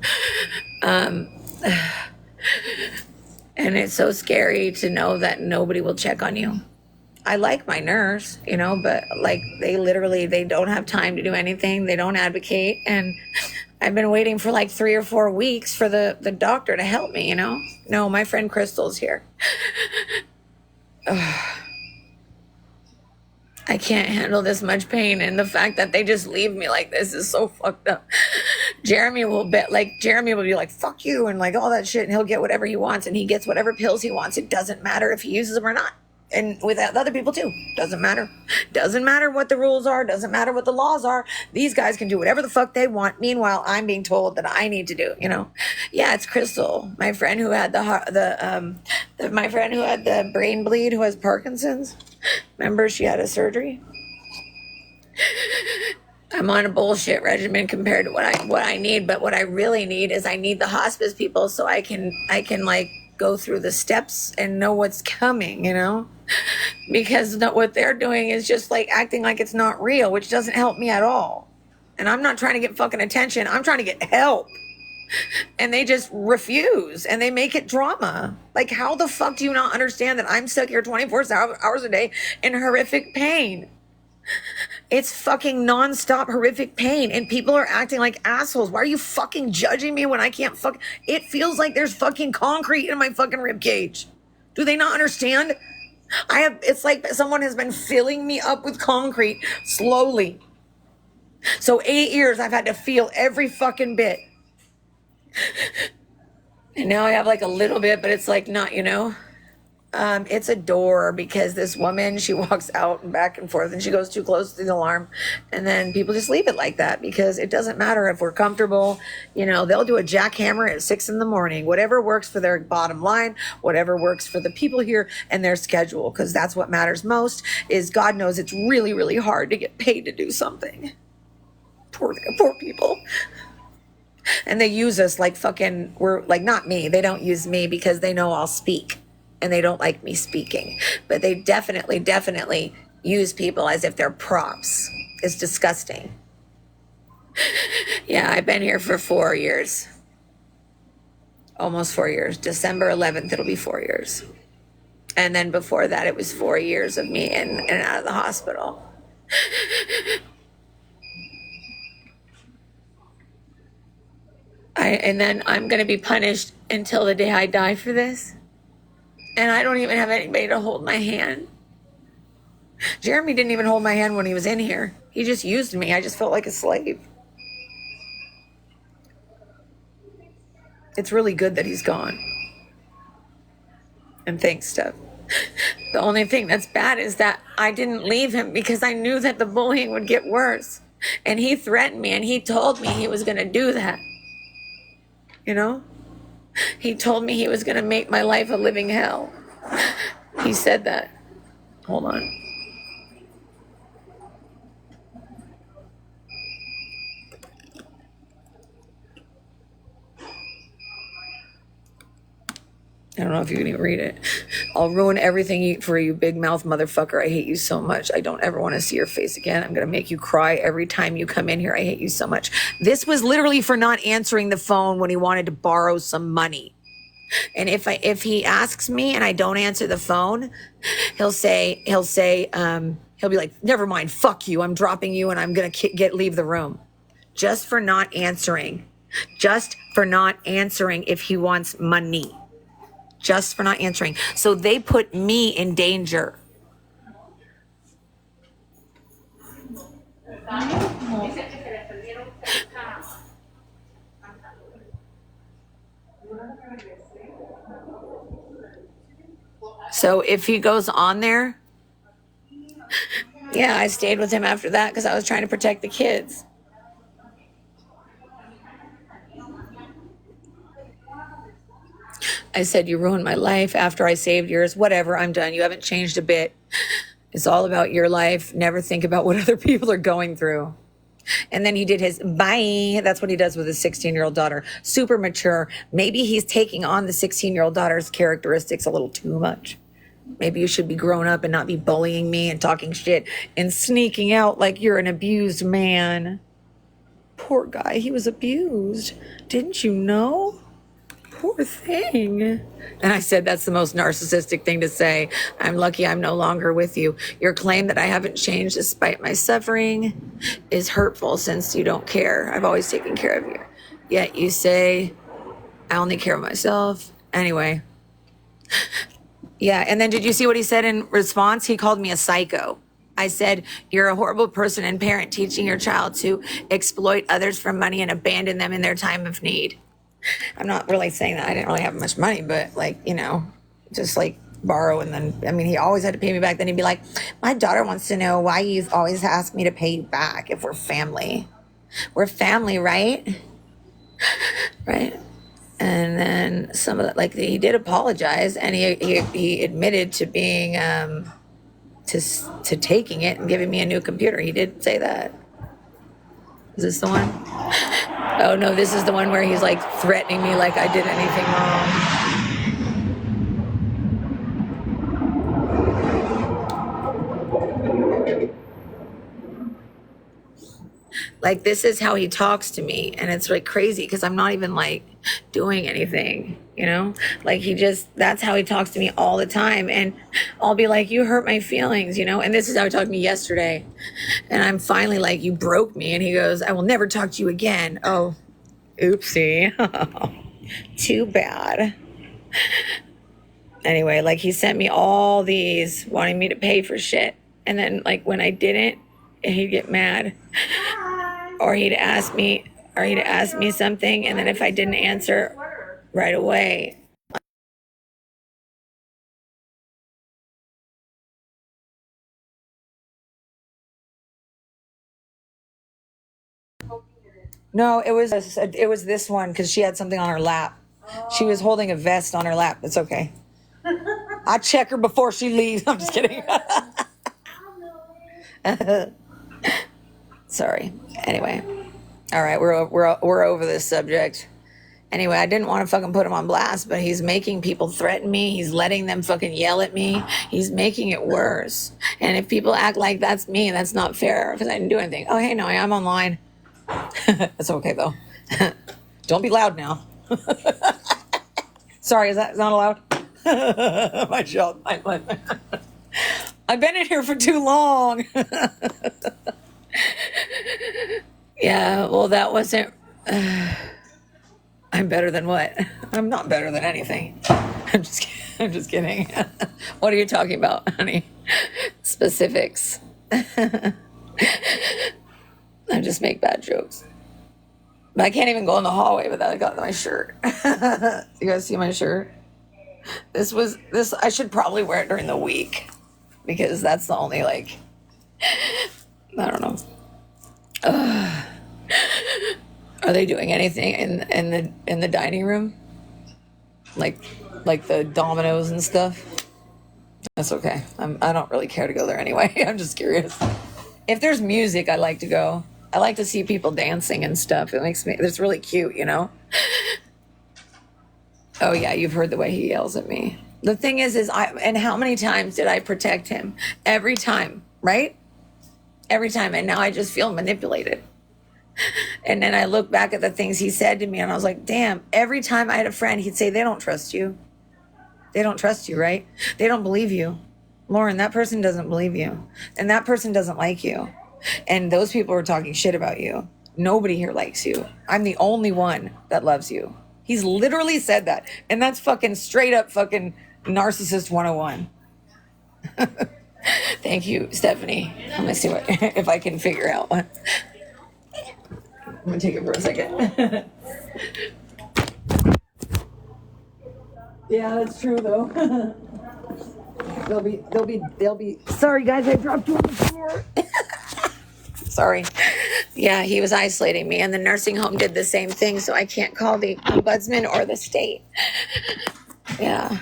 And it's so scary to know that nobody will check on you. I like my nurse, you know, but like they don't have time to do anything. They don't advocate. And I've been waiting for like 3 or 4 weeks for the doctor to help me, you know? No, my friend Crystal's here. I can't handle this much pain, and the fact that they just leave me like this is so fucked up. Jeremy will be like, fuck you, and like all that shit, and he'll get whatever he wants, and he gets whatever pills he wants. It doesn't matter if he uses them or not. And with other people too. Doesn't matter. Doesn't matter what the rules are. Doesn't matter what the laws are. These guys can do whatever the fuck they want. Meanwhile, I'm being told that I need to do, you know? Yeah, it's Crystal, my friend who had my friend who had the brain bleed, who has Parkinson's. Remember, she had a surgery. I'm on a bullshit regimen compared to what I need, but what I really need is I need the hospice people so I can like go through the steps and know what's coming, you know? Because what they're doing is just like acting like it's not real, which doesn't help me at all. And I'm not trying to get fucking attention. I'm trying to get help. And they just refuse, and they make it drama. Like, how the fuck do you not understand that I'm stuck here 24 hours a day in horrific pain? It's fucking nonstop horrific pain, and people are acting like assholes. Why are you fucking judging me when I can't It feels like there's fucking concrete in my fucking rib cage. Do they not understand? It's like someone has been filling me up with concrete slowly. So 8 years I've had to feel every fucking bit. And now I have like a little bit, but it's like not, you know? It's a door, because this woman, she walks out and back and forth, and she goes too close to the alarm, and then people just leave it like that, because it doesn't matter if we're comfortable. You know, they'll do a jackhammer at 6 a.m, whatever works for their bottom line, whatever works for the people here and their schedule, because that's what matters most. Is God knows it's really, really hard to get paid to do something. Poor people. And they use us like fucking, we're like, not me. They don't use me because they know I'll speak, and they don't like me speaking. But they definitely use people as if they're props. It's disgusting. Yeah, I've been here for 4 years. Almost 4 years. December 11th, it'll be 4 years. And then before that, it was 4 years of me in and out of the hospital. And then I'm going to be punished until the day I die for this. And I don't even have anybody to hold my hand. Jeremy didn't even hold my hand when he was in here. He just used me. I just felt like a slave. It's really good that he's gone. And thanks, Steph. The only thing that's bad is that I didn't leave him because I knew that the bullying would get worse. And he threatened me, and he told me he was going to do that. you know? He told me he was going to make my life a living hell. He said that. Hold on. I don't know if you can even read it. I'll ruin everything for you, big mouth motherfucker. I hate you so much. I don't ever want to see your face again. I'm going to make you cry every time you come in here. I hate you so much. This was literally for not answering the phone when he wanted to borrow some money. And if he asks me and I don't answer the phone, he'll be like, never mind, fuck you. I'm dropping you and I'm going to leave the room. Just for not answering. Just for not answering if he wants money. Just for not answering. So they put me in danger. So if he goes on there, yeah, I stayed with him after that because I was trying to protect the kids. I said, you ruined my life after I saved yours. Whatever, I'm done. You haven't changed a bit. It's all about your life. Never think about what other people are going through. And then he did his bye. That's what he does with his 16-year-old daughter. Super mature. Maybe he's taking on the 16-year-old daughter's characteristics a little too much. Maybe you should be grown up and not be bullying me and talking shit and sneaking out like you're an abused man. Poor guy, he was abused. Didn't you know? Poor thing. And I said, that's the most narcissistic thing to say. I'm lucky I'm no longer with you. Your claim that I haven't changed despite my suffering is hurtful since you don't care. I've always taken care of you. Yet you say, I only care of myself. Anyway. Yeah, and then did you see what he said in response? He called me a psycho. I said, you're a horrible person and parent teaching your child to exploit others for money and abandon them in their time of need. I'm not really saying that I didn't really have much money, but just borrow. And then, I mean, he always had to pay me back. Then he'd be like, my daughter wants to know why you've always asked me to pay you back if we're family. We're family, right? Right. And then some of that, he did apologize and he admitted to being, to taking it and giving me a new computer. He did say that. Is this the one? Oh no, this is the one where he's threatening me like I did anything wrong. This is how he talks to me. And it's crazy because I'm not even doing anything, that's how he talks to me all the time. And I'll be like, you hurt my feelings, and this is how he talked to me yesterday. And I'm finally you broke me. And he goes, I will never talk to you again. Oh, oopsie. Too bad. Anyway, he sent me all these wanting me to pay for shit. And then when I didn't, he'd get mad. Or he'd ask me something, and then if I didn't answer right away. No, it was this one because she had something on her lap. She was holding a vest on her lap. It's okay. I check her before she leaves. I'm just kidding. Sorry. Anyway. All right, we're over this subject. Anyway, I didn't want to fucking put him on blast, but he's making people threaten me. He's letting them fucking yell at me. He's making it worse. And if people act like that's me, that's not fair because I didn't do anything. Oh, hey, no, I'm online. That's okay, though. Don't be loud now. Sorry, is that not allowed? My job. I've been in here for too long. Yeah, well, that wasn't... I'm better than what? I'm not better than anything. I'm just kidding. What are you talking about, honey? Specifics. I just make bad jokes. But I can't even go in the hallway without I got my shirt. You guys see my shirt? This I should probably wear it during the week because that's the only I don't know. Are they doing anything in the dining room? Like the dominoes and stuff? That's okay. I don't really care to go there anyway. I'm just curious. If there's music, I like to go. I like to see people dancing and stuff. It's really cute, you know? Oh yeah, you've heard the way he yells at me. The thing is and how many times did I protect him? Every time, right? Every time. And now I just feel manipulated. And then I look back at the things he said to me and I was like, damn, every time I had a friend, he'd say, they don't trust you. They don't trust you, right? They don't believe you. Lauren, that person doesn't believe you. And that person doesn't like you. And those people are talking shit about you. Nobody here likes you. I'm the only one that loves you. He's literally said that. And that's fucking straight up fucking narcissist 101. Thank you, Stephanie. Let me see if I can figure out one. I'm gonna take it for a second. Yeah, that's true though. They'll be. Sorry guys, I dropped you on the floor. Sorry. Yeah, he was isolating me, and the nursing home did the same thing, so I can't call the ombudsman or the state. Yeah.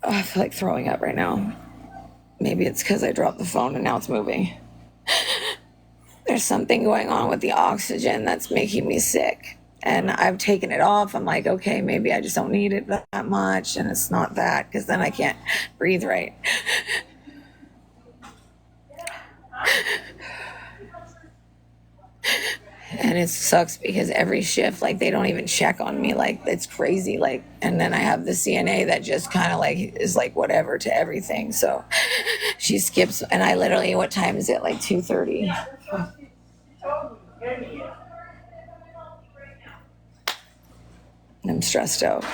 Oh, I feel like throwing up right now. Maybe it's because I dropped the phone and now it's moving. There's something going on with the oxygen that's making me sick. And I've taken it off. I'm like, okay, maybe I just don't need it that much. And it's not that, because then I can't breathe right. And it sucks because every shift, like, they don't even check on me. Like, it's crazy. Like, and then I have the CNA that just kind of like is like whatever to everything. So she skips. And I literally, what time is it? Like 2:30. I'm stressed out.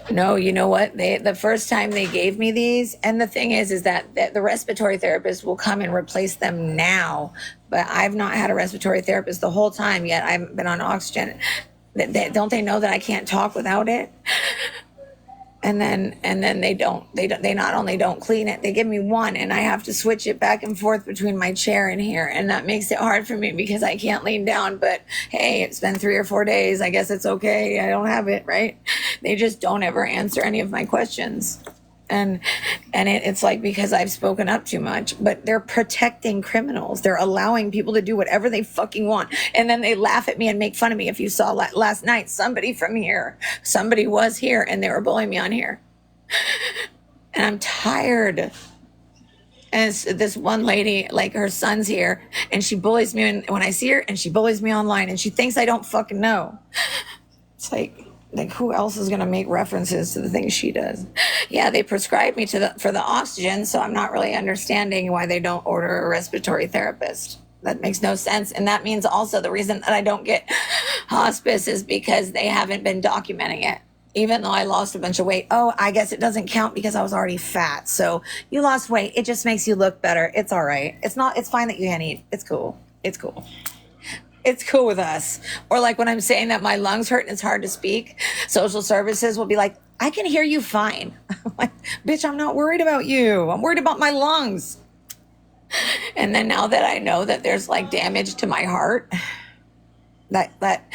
No, you know what? The first time they gave me these, and the thing is that the respiratory therapist will come and replace them now. But I've not had a respiratory therapist the whole time yet. I've been on oxygen. Don't they know that I can't talk without it? And then they not only don't clean it, they give me one, and I have to switch it back and forth between my chair and here, and that makes it hard for me because I can't lean down. But hey, it's been 3 or 4 days. I guess it's okay. I don't have it, right? They just don't ever answer any of my questions. And it's like because I've spoken up too much, but they're protecting criminals. They're allowing people to do whatever they fucking want. And then they laugh at me and make fun of me. If you saw last night, somebody was here and they were bullying me on here. And I'm tired. And it's this one lady, like her son's here, and she bullies me when I see her, and she bullies me online, and she thinks I don't fucking know. It's like who else is going to make references to the things she does? Yeah, they prescribed me for the oxygen, so I'm not really understanding why they don't order a respiratory therapist. That makes no sense. And that means also the reason that I don't get hospice is because they haven't been documenting it. Even though I lost a bunch of weight. Oh, I guess it doesn't count because I was already fat. So you lost weight. It just makes you look better. It's all right. It's fine that you can't eat. It's cool. It's cool. It's cool with us. Or like when I'm saying that my lungs hurt and it's hard to speak, social services will be like, I can hear you fine. I'm like, bitch, I'm not worried about you. I'm worried about my lungs. And then now that I know that there's like damage to my heart, that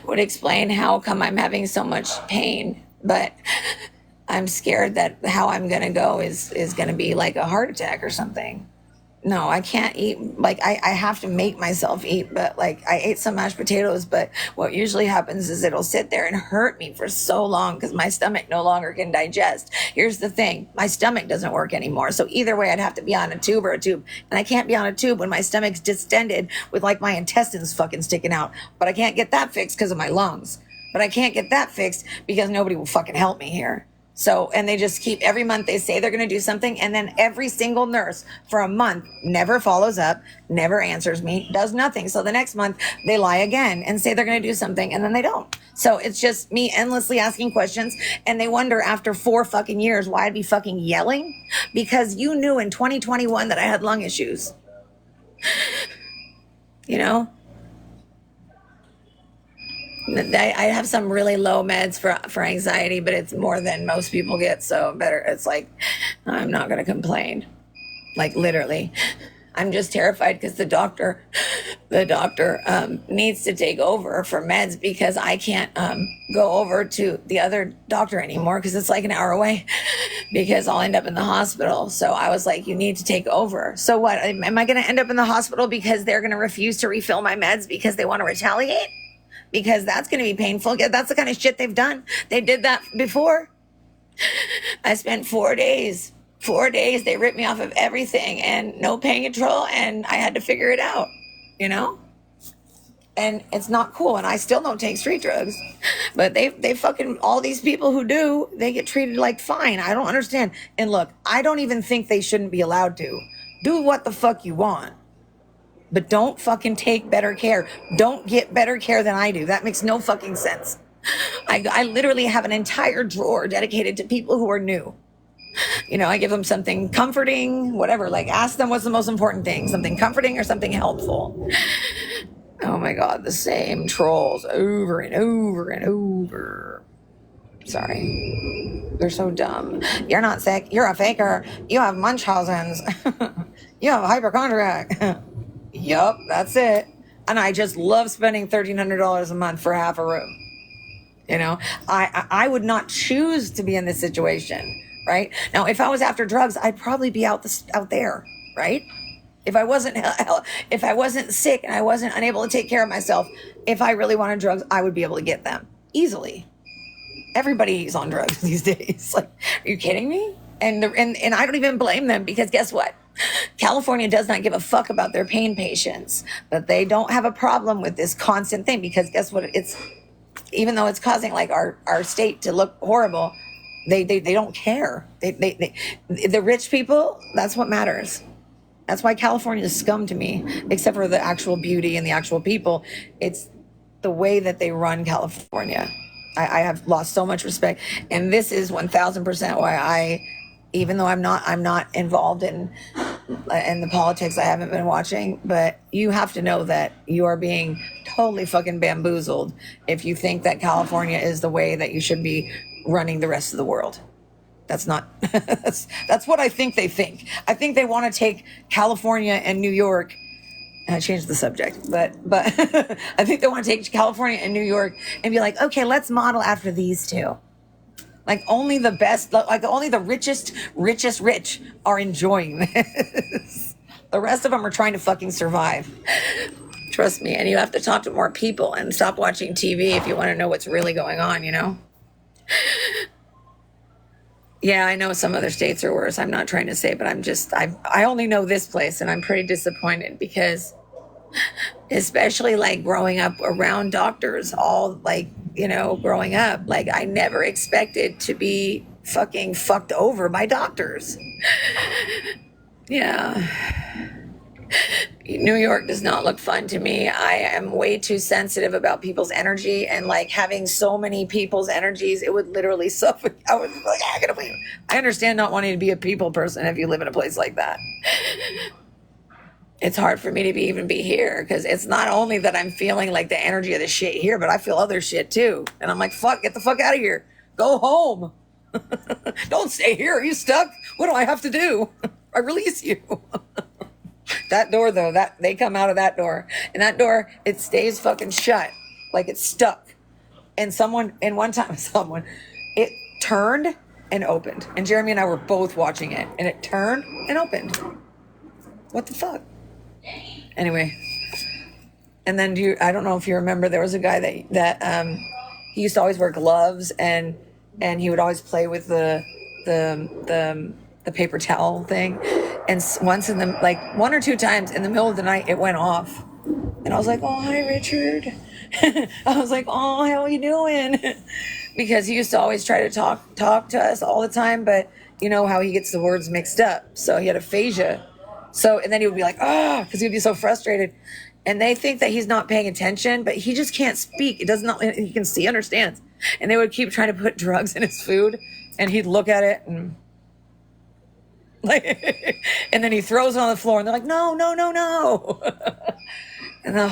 would explain how come I'm having so much pain. But I'm scared that how I'm going to go is going to be like a heart attack or something. No, I can't eat. Like, I have to make myself eat, but like I ate some mashed potatoes, but what usually happens is it'll sit there and hurt me for so long because my stomach no longer can digest. Here's the thing. My stomach doesn't work anymore. So either way, I'd have to be on a tube or a tube. And I can't be on a tube when my stomach's distended with like my intestines fucking sticking out. But I can't get that fixed because of my lungs. But I can't get that fixed because nobody will fucking help me here. So, and they just keep, every month they say they're going to do something, and then every single nurse for a month never follows up, never answers me, does nothing. So the next month they lie again and say they're going to do something, and then they don't. So it's just me endlessly asking questions, and they wonder after 4 fucking years why I'd be fucking yelling, because you knew in 2021 that I had lung issues. You know? I have some really low meds for anxiety, but it's more than most people get. So better. It's like, I'm not going to complain. Like literally, I'm just terrified because the doctor the doctor needs to take over for meds because I can't go over to the other doctor anymore because it's like an hour away because I'll end up in the hospital. So I was like, you need to take over. So what? Am I going to end up in the hospital because they're going to refuse to refill my meds because they want to retaliate? Because that's going to be painful. Yeah, that's the kind of shit they've done. They did that before. I spent 4 days. 4 days, they ripped me off of everything and no pain control, and I had to figure it out, you know? And it's not cool, and I still don't take street drugs. But they fucking, all these people who do, they get treated like fine. I don't understand. And look, I don't even think they shouldn't be allowed to. Do what the fuck you want. But don't fucking take better care. Don't get better care than I do. That makes no fucking sense. I literally have an entire drawer dedicated to people who are new. You know, I give them something comforting, whatever, like ask them what's the most important thing, something comforting or something helpful. Oh my God, the same trolls over and over and over. Sorry. They're so dumb. You're not sick. You're a faker. You have Munchausen's. You have hypochondriac. Yup, that's it. And I just love spending $1,300 a month for half a room. You know, I would not choose to be in this situation. Right now, if I was after drugs, I'd probably be out there, right? If I wasn't sick and I wasn't unable to take care of myself, if I really wanted drugs, I would be able to get them easily. Everybody's on drugs these days. Like, are you kidding me? And I don't even blame them because guess what? California does not give a fuck about their pain patients, but they don't have a problem with this constant thing because guess what? It's even though it's causing like our state to look horrible. They don't care. The rich people, that's what matters. That's why California is scum to me, except for the actual beauty and the actual people. It's the way that they run California. I have lost so much respect. And this is 1000% why even though I'm not involved in the politics, I haven't been watching, but you have to know that you are being totally fucking bamboozled if you think that California is the way that you should be running the rest of the world. That's not that's what I think they think. I think they want to take California and New York, and I changed the subject, but I think they want to take California and New York and be like, okay, let's model after these two. Like only the best, like only the richest rich are enjoying this. The rest of them are trying to fucking survive. Trust me, and you have to talk to more people and stop watching TV if you want to know what's really going on, you know? Yeah, I know some other states are worse. I'm not trying to say, but I only know this place and I'm pretty disappointed because especially like growing up around doctors, all like, you know, growing up, like I never expected to be fucking fucked over by doctors. Yeah. New York does not look fun to me. I am way too sensitive about people's energy, and like having so many people's energies, it would literally suffocate. I would be like, I understand not wanting to be a people person if you live in a place like that. It's hard for me to even be here because it's not only that I'm feeling like the energy of the shit here, but I feel other shit too. And I'm like, fuck, get the fuck out of here. Go home. Don't stay here. Are you stuck? What do I have to do? I release you. That door though, that they come out of that door, and that door, it stays fucking shut, like it's stuck. And one time, it turned and opened, and Jeremy and I were both watching it, and it turned and opened. What the fuck? Anyway, and then I don't know if you remember, there was a guy that he used to always wear gloves, and he would always play with the paper towel thing. And once like 1 or 2 times in the middle of the night, it went off. And I was like, oh, hi, Richard. I was like, oh, how are you doing? Because he used to always try to talk to us all the time. But you know how he gets the words mixed up. So he had aphasia. And then he would be like, because he'd be so frustrated. And they think that he's not paying attention, but he just can't speak. He can see, understands. And they would keep trying to put drugs in his food. And he'd look at it and and then he throws it on the floor and they're like, no. And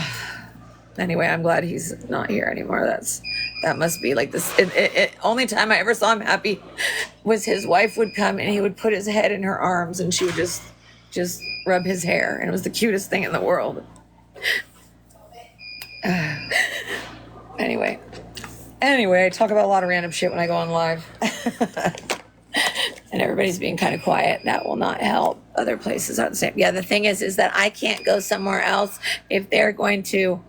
anyway, I'm glad he's not here anymore. That must be like this. Only time I ever saw him happy was his wife would come and he would put his head in her arms and she would just rub his hair. And it was the cutest thing in the world. Anyway, I talk about a lot of random shit when I go on live. And everybody's being kind of quiet. That will not help. Other places are the same. Yeah, the thing is that I can't go somewhere else if they're going to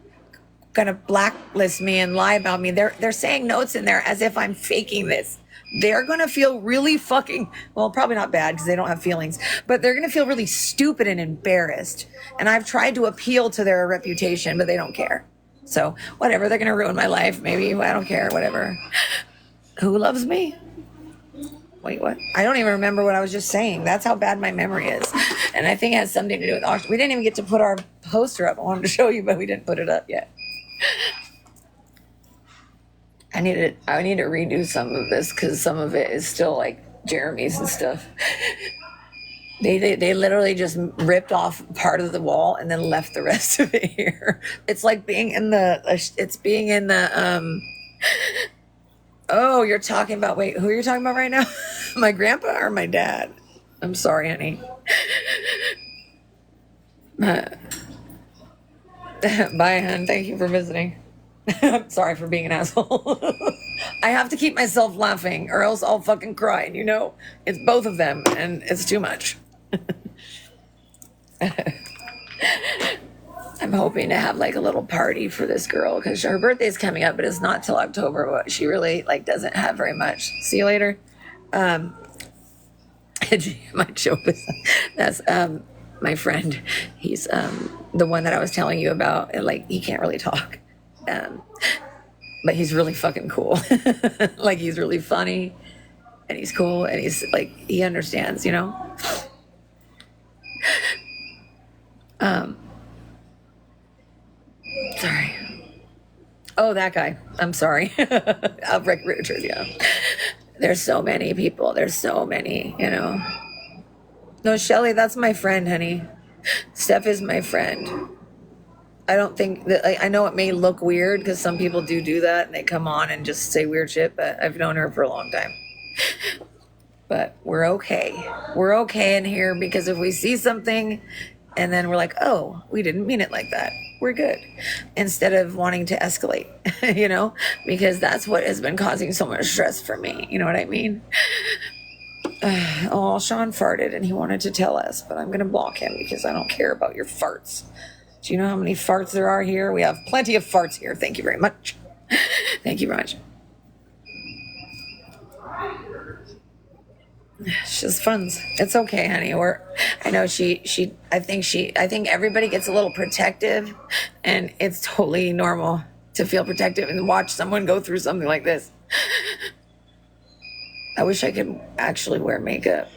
kind of blacklist me and lie about me. They're saying notes in there as if I'm faking this. They're going to feel really fucking, well, probably not bad because they don't have feelings, but they're going to feel really stupid and embarrassed. And I've tried to appeal to their reputation, but they don't care. So whatever, they're going to ruin my life. Maybe, I don't care, whatever. Who loves me? Wait, what? I don't even remember what I was just saying. That's how bad my memory is. And I think it has something to do with auction. We didn't even get to put our poster up. I wanted to show you, but we didn't put it up yet. I need to redo some of this because some of it is still like Jeremy's and stuff. They literally just ripped off part of the wall and then left the rest of it here. It's like being in the oh, you're talking about, wait, who are you talking about right now? My grandpa or my dad? I'm sorry, honey. Bye, hon. Thank you for visiting. I'm sorry for being an asshole. I have to keep myself laughing or else I'll fucking cry. You know, it's both of them and it's too much. I'm hoping to have like a little party for this girl because her birthday's coming up, but it's not till October. But she really like doesn't have very much. See you later. My joke is that's my friend. He's the one that I was telling you about. And, like he can't really talk, but he's really fucking cool. Like he's really funny, and he's cool, and he's like he understands, you know. Sorry. Oh, that guy. I'm sorry. Rick Richards, yeah. There's so many people. There's so many, you know. No, Shelly, that's my friend, honey. Steph is my friend. I don't think that, I know it may look weird because some people do that and they come on and just say weird shit, but I've known her for a long time. But we're okay. We're okay in here because if we see something and then we're like, oh, we didn't mean it like that, we're good. Instead of wanting to escalate, you know, because that's what has been causing so much stress for me. You know what I mean? Oh, Sean farted and he wanted to tell us, but I'm going to block him because I don't care about your farts. Do you know how many farts there are here? We have plenty of farts here. Thank you very much. Thank you very much. It's just fun. It's okay, honey. I know I think everybody gets a little protective and it's totally normal to feel protective and watch someone go through something like this. I wish I could actually wear makeup.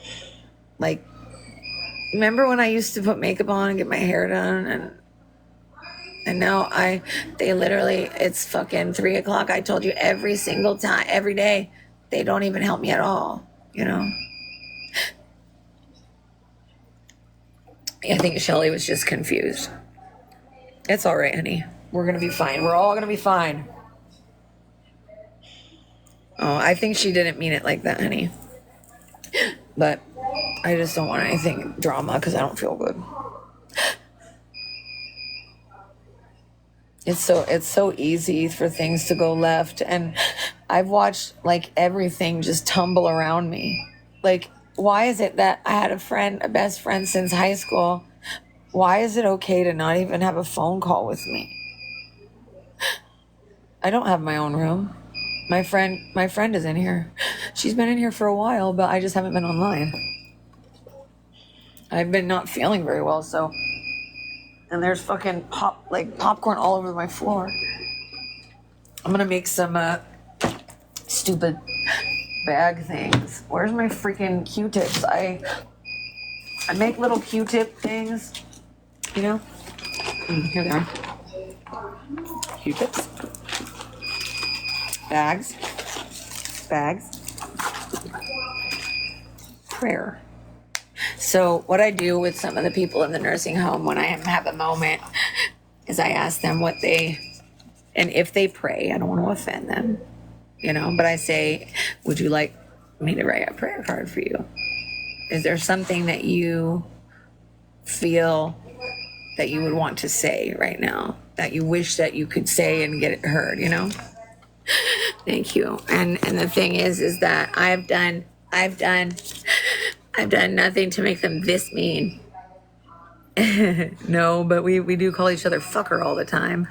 Like, remember when I used to put makeup on and get my hair done and now they literally, it's fucking 3 o'clock. I told you every single time, every day, they don't even help me at all, you know? I think Shelly was just confused. It's all right, honey. We're going to be fine. We're all going to be fine. Oh, I think she didn't mean it like that, honey. But I just don't want anything drama because I don't feel good. It's so easy for things to go left. And I've watched like everything just tumble around me. Like, why is it that I had a best friend since high school? Why is it okay to not even have a phone call with me? I don't have my own room. My friend is in here. She's been in here for a while, but I just haven't been online. I've been not feeling very well, so. And there's fucking popcorn all over my floor. I'm gonna make some stupid bag things. Where's my freaking Q-tips? I make little Q-tip things, you know? Here they are. Q-tips. Bags. Prayer. So what I do with some of the people in the nursing home when I have a moment is I ask them and if they pray, I don't want to offend them, you know, but I say, would you like me to write a prayer card for you? Is there something that you feel that you would want to say right now that you wish that you could say and get it heard, you know? Thank you. And the thing is that I've done nothing to make them this mean. No, but we do call each other fucker all the time.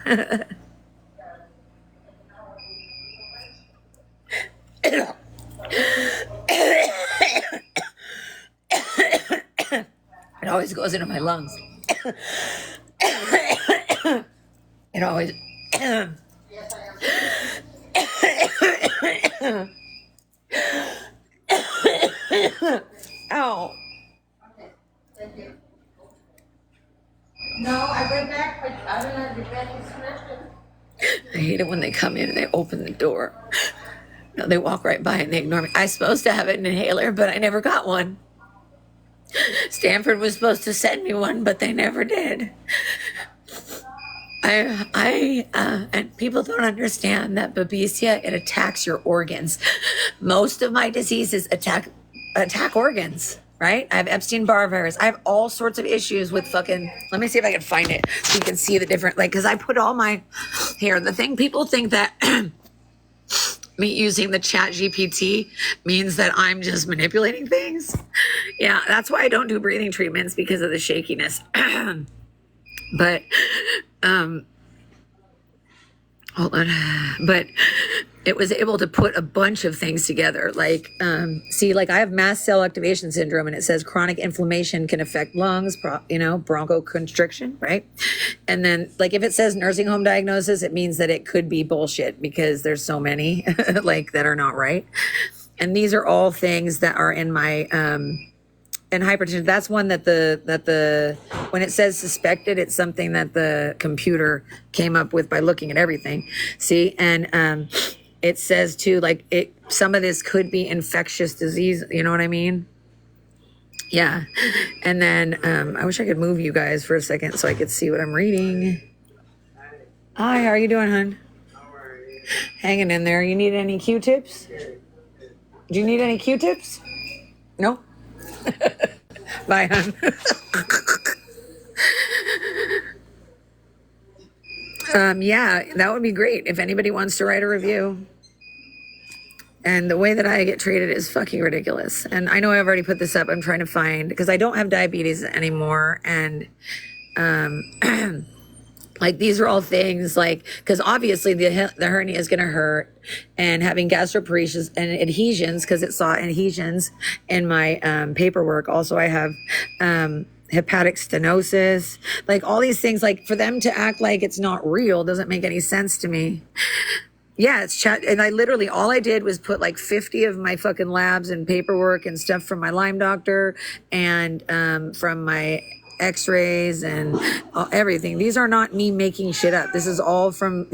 It always goes into my lungs. It always. Ow. No, I went back, but I don't know, the bed is smashed. I hate it when they come in and they open the door. No, they walk right by and they ignore me. I was supposed to have an inhaler, but I never got one. Stanford was supposed to send me one, but they never did. And people don't understand that Babesia, it attacks your organs. Most of my diseases attack organs, right? I have Epstein-Barr virus. I have all sorts of issues with fucking, let me see if I can find it so you can see the different, like, because I put all my, here, the thing, people think that me using the chat GPT means that I'm just manipulating things. Yeah, that's why I don't do breathing treatments, because of the shakiness. But, hold on. But it was able to put a bunch of things together. Like, see, like I have mast cell activation syndrome, and it says chronic inflammation can affect lungs, bronchoconstriction, right? And then, like, if it says nursing home diagnosis, it means that it could be bullshit, because there's so many like that are not right. And these are all things that are in my, and hypertension, that's one that when it says suspected, it's something that the computer came up with by looking at everything. See, and it says too, like some of this could be infectious disease. You know what I mean? Yeah. And then I wish I could move you guys for a second so I could see what I'm reading. Hi, how are you doing, hon? Hanging in there. You need any Q-tips? Do you need any Q-tips? No? Bye, hon. Yeah, that would be great if anybody wants to write a review. And the way that I get treated is fucking ridiculous. And I know I've already put this up. I'm trying to find, because I don't have diabetes anymore. And like, these are all things like, because obviously the hernia is going to hurt, and having gastroparesis and adhesions, because it saw adhesions in my paperwork. Also, I have hepatic stenosis, like all these things, like for them to act like it's not real doesn't make any sense to me. Yeah, it's chat. And I literally, all I did was put like 50 of my fucking labs and paperwork and stuff from my Lyme doctor and from my x-rays and everything. These are not me making shit up. These are all from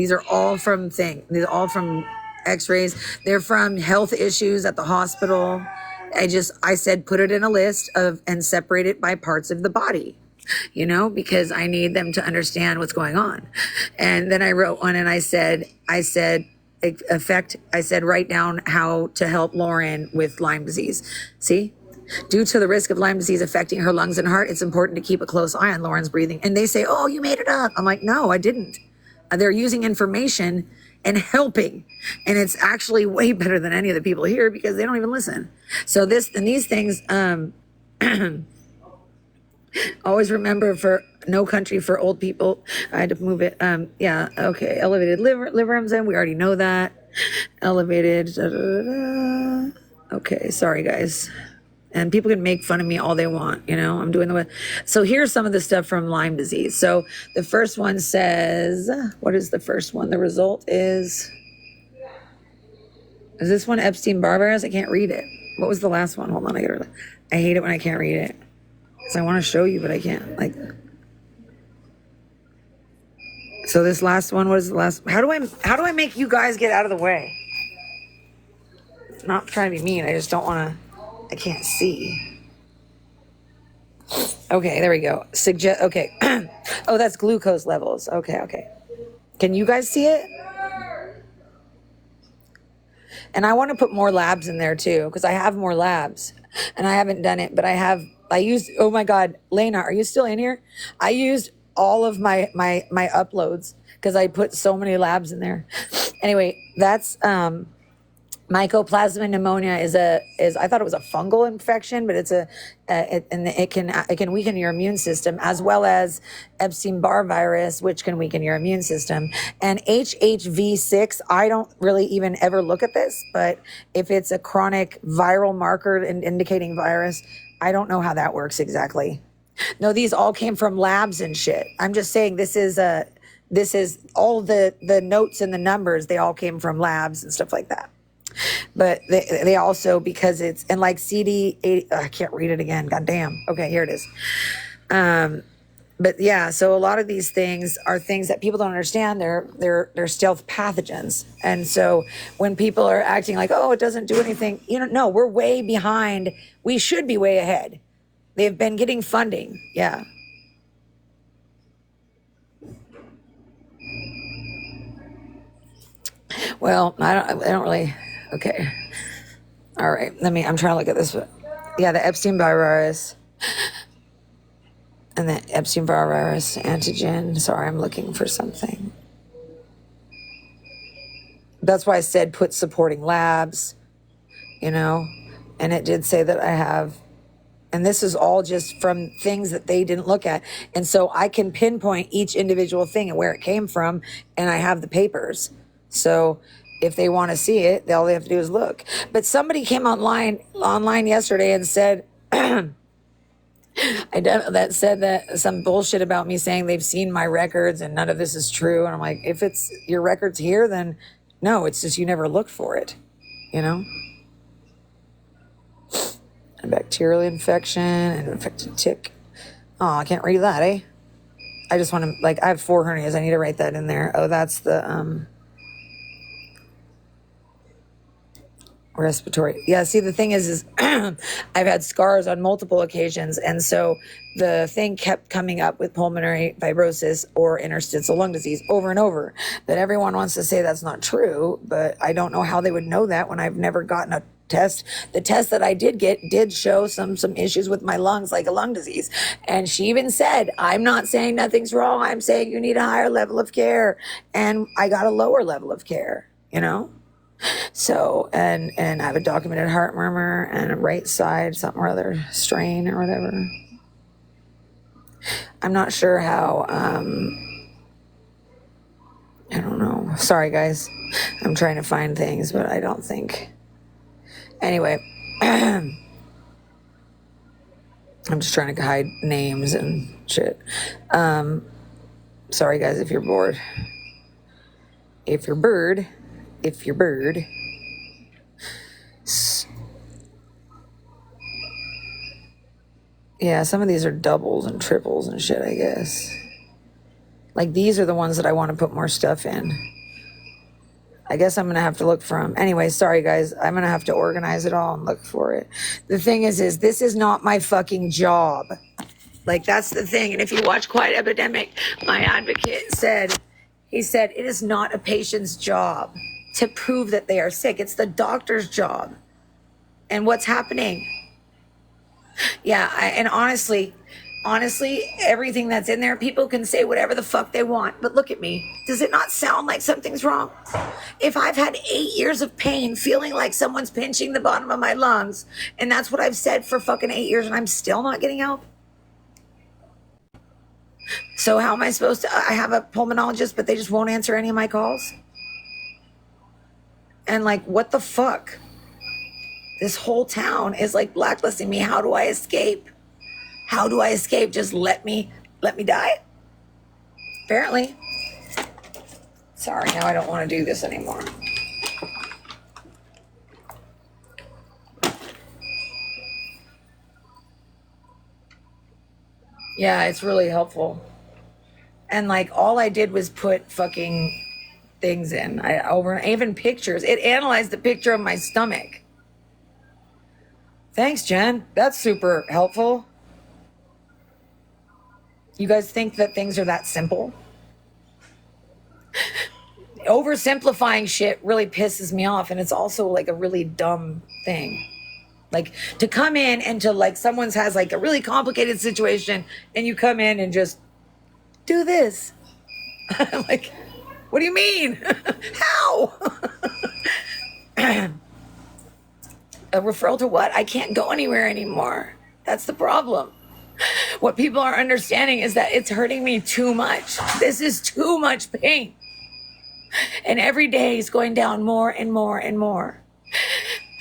x-rays. They're from health issues at the hospital. I said, put it in a list and separate it by parts of the body, you know, because I need them to understand what's going on. And then I wrote one and I said, write down how to help Lauren with Lyme disease. See? Due to the risk of Lyme disease affecting her lungs and heart, it's important to keep a close eye on Lauren's breathing. And they say, oh, you made it up. I'm like, no, I didn't. They're using information and helping. And it's actually way better than any of the people here, because they don't even listen. So these things, always remember, for No Country for Old People, I had to move it. Yeah, okay. Elevated liver enzyme, we already know that. Elevated, okay, sorry guys. And people can make fun of me all they want, you know, I'm doing so here's some of the stuff from Lyme disease. So the first one says, what is the first one? The result is this one Epstein-Barr virus? I can't read it. What was the last one? Hold on, I hate it when I can't read it. Because I want to show you, but I can't. Like, so this last one, what is the last? How do I make you guys get out of the way? Not trying to be mean. I just don't want to. I can't see. Okay, there we go. Okay. Oh, that's glucose levels. Okay. Can you guys see it? And I want to put more labs in there too, because I have more labs and I haven't done it, but I used, oh my God, Lena, are you still in here? I used all of my uploads because I put so many labs in there. Anyway, that's mycoplasma pneumonia is I thought it was a fungal infection, but it's and it can weaken your immune system, as well as Epstein-Barr virus, which can weaken your immune system. And HHV6, I don't really even ever look at this, but if it's a chronic viral marker and indicating virus, I don't know how that works exactly. No, these all came from labs and shit. I'm just saying this is all the notes and the numbers, they all came from labs and stuff like that. But they also, because it's, and like CD8, I can't read it again. God damn. Okay, here it is. But yeah, so a lot of these things are things that people don't understand. They're stealth pathogens. And so when people are acting like, oh, it doesn't do anything, no, we're way behind. We should be way ahead. They've been getting funding. Yeah. Well, I don't really. Okay. All right. I'm trying to look at this. Yeah, the Epstein-Barr virus and the Epstein-Barr virus antigen. Sorry, I'm looking for something. That's why I said put supporting labs, and it did say that I have, and this is all just from things that they didn't look at. And so I can pinpoint each individual thing and where it came from, and I have the papers. So if they want to see it, all they have to do is look. But somebody came online yesterday and said, that said that some bullshit about me saying they've seen my records and none of this is true. And I'm like, if it's your records here, then no, it's just you never looked for it, A bacterial infection, an infected tick. Oh, I can't read that, eh? I just want to, I have 4 hernias. I need to write that in there. Oh, that's the, respiratory. Yeah, see, the thing is I've had scars on multiple occasions, and so the thing kept coming up with pulmonary fibrosis or interstitial lung disease over and over. But everyone wants to say that's not true, but I don't know how they would know that when I've never gotten a test. The test that I did get did show some issues with my lungs, like a lung disease. And she even said, I'm not saying nothing's wrong. I'm saying you need a higher level of care. And I got a lower level of care, So, and I have a documented heart murmur and a right side, something or other, strain or whatever. I'm not sure how, I don't know. Sorry, guys. I'm trying to find things, but I don't think. Anyway, I'm just trying to hide names and shit. Sorry, guys, if you're bored. If you're bird. Yeah, some of these are doubles and triples and shit, I guess. Like, these are the ones that I want to put more stuff in. I guess I'm going to have to look from. Anyway, sorry, guys. I'm going to have to organize it all and look for it. The thing is this is not my fucking job. That's the thing. And if you watch Quiet Epidemic, my advocate said, it is not a patient's job to prove that they are sick. It's the doctor's job. And what's happening? Yeah, and honestly, everything that's in there, people can say whatever the fuck they want. But look at me. Does it not sound like something's wrong? If I've had 8 years of pain, feeling like someone's pinching the bottom of my lungs, and that's what I've said for fucking 8 years, and I'm still not getting help? So how am I supposed to, I have a pulmonologist, but they just won't answer any of my calls? And what the fuck? This whole town is blacklisting me. How do I escape? How do I escape? Just let me die? Apparently. Sorry, now I don't want to do this anymore. Yeah, it's really helpful. And all I did was put fucking things in. Even pictures. It analyzed the picture of my stomach. Thanks, Jen. That's super helpful. You guys think that things are that simple? Oversimplifying shit really pisses me off, and it's also a really dumb thing. To come in and to someone's has a really complicated situation, and you come in and just do this. What do you mean? How? A referral to what? I can't go anywhere anymore. That's the problem. What people are understanding is that it's hurting me too much. This is too much pain. And every day is going down more and more and more.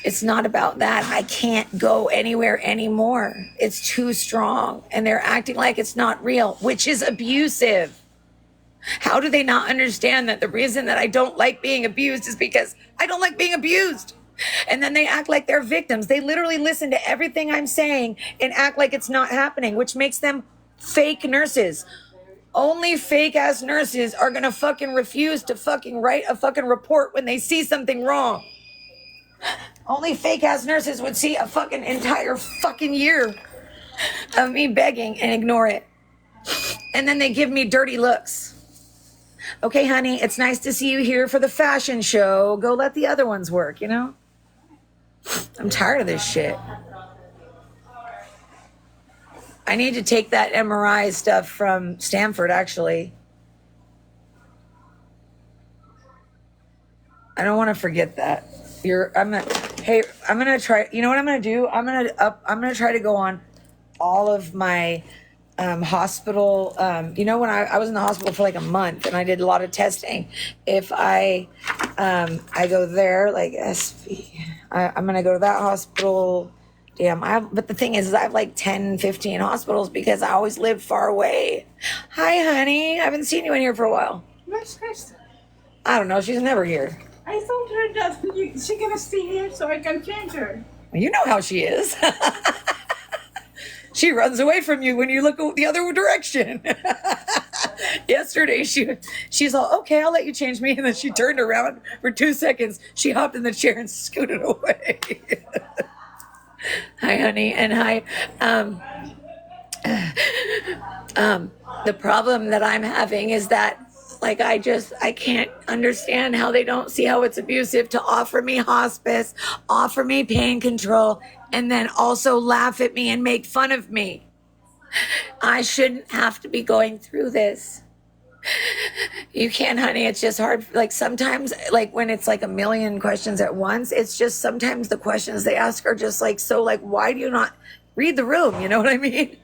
It's not about that. I can't go anywhere anymore. It's too strong. And they're acting like it's not real, which is abusive. How do they not understand that the reason that I don't like being abused is because I don't like being abused? And then they act like they're victims. They literally listen to everything I'm saying and act like it's not happening, which makes them fake nurses. Only fake ass nurses are gonna fucking refuse to fucking write a fucking report when they see something wrong. Only fake ass nurses would see a fucking entire fucking year of me begging and ignore it. And then they give me dirty looks. Okay, honey, it's nice to see you here for the fashion show. Go let the other ones work, you know? I'm tired of this shit. I need to take that MRI stuff from Stanford, actually. I don't want to forget that. I'm gonna try. You know what I'm gonna do? I'm gonna try to go on all of my hospital. When I was in the hospital for like a month and I did a lot of testing. If I go there, like I'm gonna go to that hospital. Damn, but the thing is I have like 10, 15 hospitals because I always live far away. Hi, honey. I haven't seen you in here for a while. Where's Kristen? I don't know. She's never here. I told her that she's gonna stay here so I can change her. You know how she is. She runs away from you when you look the other direction. Yesterday, she's all, okay, I'll let you change me. And then she turned around for 2 seconds. She hopped in the chair and scooted away. Hi, honey. And hi. The problem that I'm having is that like, I can't understand how they don't see how it's abusive to offer me hospice, offer me pain control, and then also laugh at me and make fun of me. I shouldn't have to be going through this. You can, honey. It's just hard. Like sometimes, like when it's like a million questions at once, it's just sometimes the questions they ask are just like, so like, why do you not read the room? You know what I mean?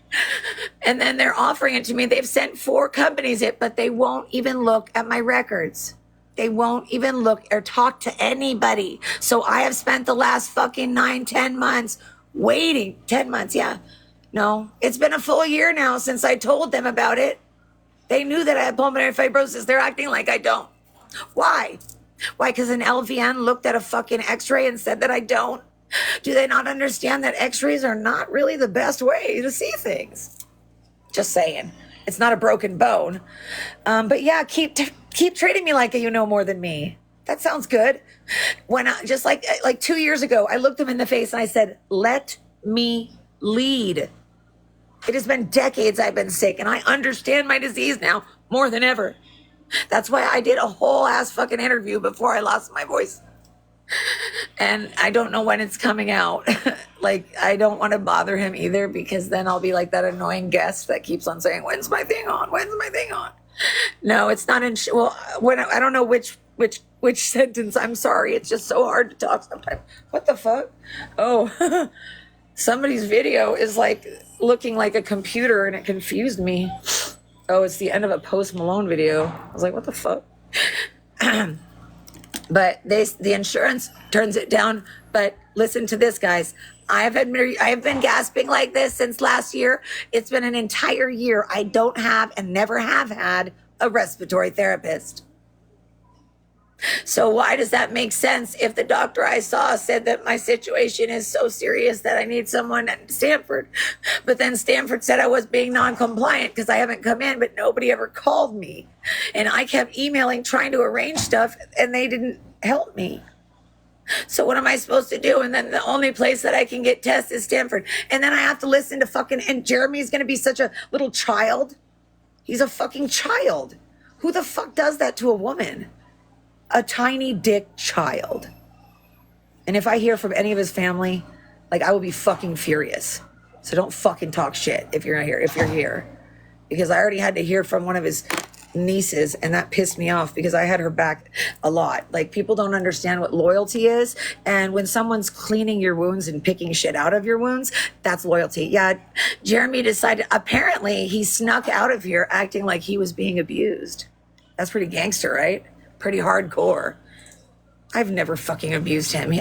And then they're offering it to me. They've sent 4 companies it, but they won't even look at my records. They won't even look or talk to anybody. So I have spent the last fucking 9, 10 months waiting. 10 months, yeah. No, it's been a full year now since I told them about it. They knew that I had pulmonary fibrosis. They're acting like I don't. Why? Why? Because an LVN looked at a fucking x-ray and said that I don't. Do they not understand that x-rays are not really the best way to see things? Just saying. It's not a broken bone. But yeah, keep treating me like you know more than me. That sounds good. When just like 2 years ago, I looked them in the face and I said, let me lead. It has been decades I've been sick and I understand my disease now more than ever. That's why I did a whole ass fucking interview before I lost my voice. And I don't know when it's coming out. Like, I don't want to bother him either because then I'll be like that annoying guest that keeps on saying, when's my thing on? When's my thing on? No, it's not in, I don't know which sentence. I'm sorry. It's just so hard to talk sometimes. What the fuck? Oh, somebody's video is like looking like a computer and it confused me. Oh, it's the end of a Post Malone video. I was like, what the fuck? But the insurance turns it down. But listen to this, guys. I have been gasping like this since last year. It's been an entire year. I don't have and never have had a respiratory therapist. So why does that make sense if the doctor I saw said that my situation is so serious that I need someone at Stanford? But then Stanford said I was being non-compliant because I haven't come in, but nobody ever called me. And I kept emailing, trying to arrange stuff, and they didn't help me. So what am I supposed to do? And then the only place that I can get tests is Stanford. And then I have to listen to and Jeremy's going to be such a little child. He's a fucking child. Who the fuck does that to a woman? A tiny dick child. And if I hear from any of his family, like, I will be fucking furious. So don't fucking talk shit if you're not here, if you're here. Because I already had to hear from one of his nieces, and that pissed me off because I had her back a lot. Like, people don't understand what loyalty is, and when someone's cleaning your wounds and picking shit out of your wounds, that's loyalty. Yeah, Jeremy decided, apparently he snuck out of here acting like he was being abused. That's pretty gangster, right? Pretty hardcore. I've never fucking abused him.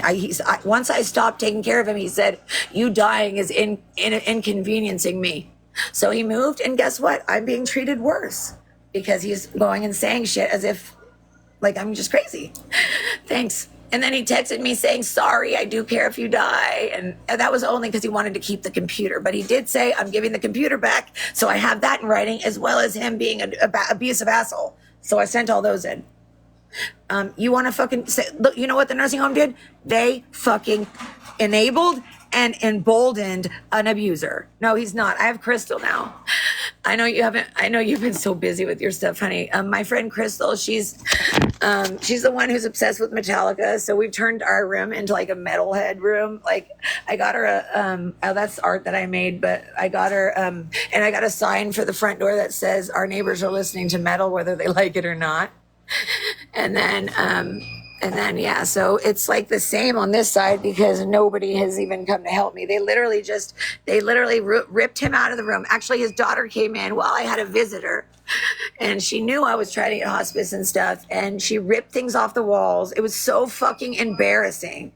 Once I stopped taking care of him, he said, "You dying is inconveniencing me." So he moved, and guess what? I'm being treated worse because he's going and saying shit as if, like, I'm just crazy. Thanks. And then he texted me saying, "Sorry, I do care if you die." And that was only because he wanted to keep the computer. But he did say, "I'm giving the computer back." So I have that in writing, as well as him being an abusive asshole. So I sent all those in. You want to fucking say, look, you know what the nursing home did? They fucking enabled and emboldened an abuser. No, he's not. I have Crystal now. I know you've been so busy with your stuff, honey. My friend Crystal, she's the one who's obsessed with Metallica. So we've turned our room into like a metalhead room. Like, I got her that's art that I made, but I got her, and I got a sign for the front door that says, "Our neighbors are listening to metal, whether they like it or not." And then, yeah, so it's like the same on this side because nobody has even come to help me. They literally ripped him out of the room. Actually, his daughter came in while I had a visitor, and she knew I was trying to get hospice and stuff, and she ripped things off the walls. It was so fucking embarrassing.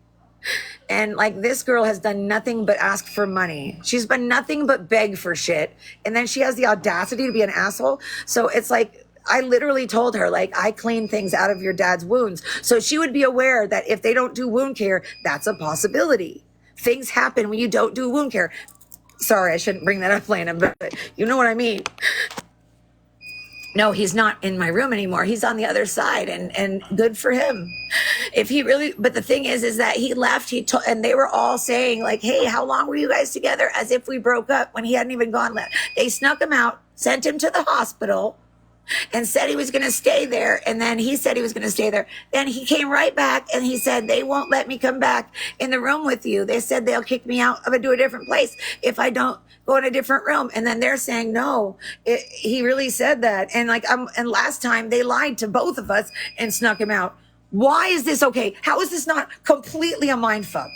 And like, this girl has done nothing but ask for money. She's been nothing but beg for shit. And then she has the audacity to be an asshole. So it's like, I literally told her, like, I clean things out of your dad's wounds. So she would be aware that if they don't do wound care, that's a possibility. Things happen when you don't do wound care. Sorry, I shouldn't bring that up, Lana, but you know what I mean. No, he's not in my room anymore. He's on the other side, and good for him. If he really, but the thing is that he left, and they were all saying like, "Hey, how long were you guys together?" As if we broke up when he hadn't even gone left. They snuck him out, sent him to the hospital, and said he was going to stay there. And then he said he was going to stay there. Then he came right back and he said, "They won't let me come back in the room with you. They said they'll kick me out to a different place if I don't go in a different room." And then they're saying, no, he really said that. And like, and last time they lied to both of us and snuck him out. Why is this okay? How is this not completely a mind fuck?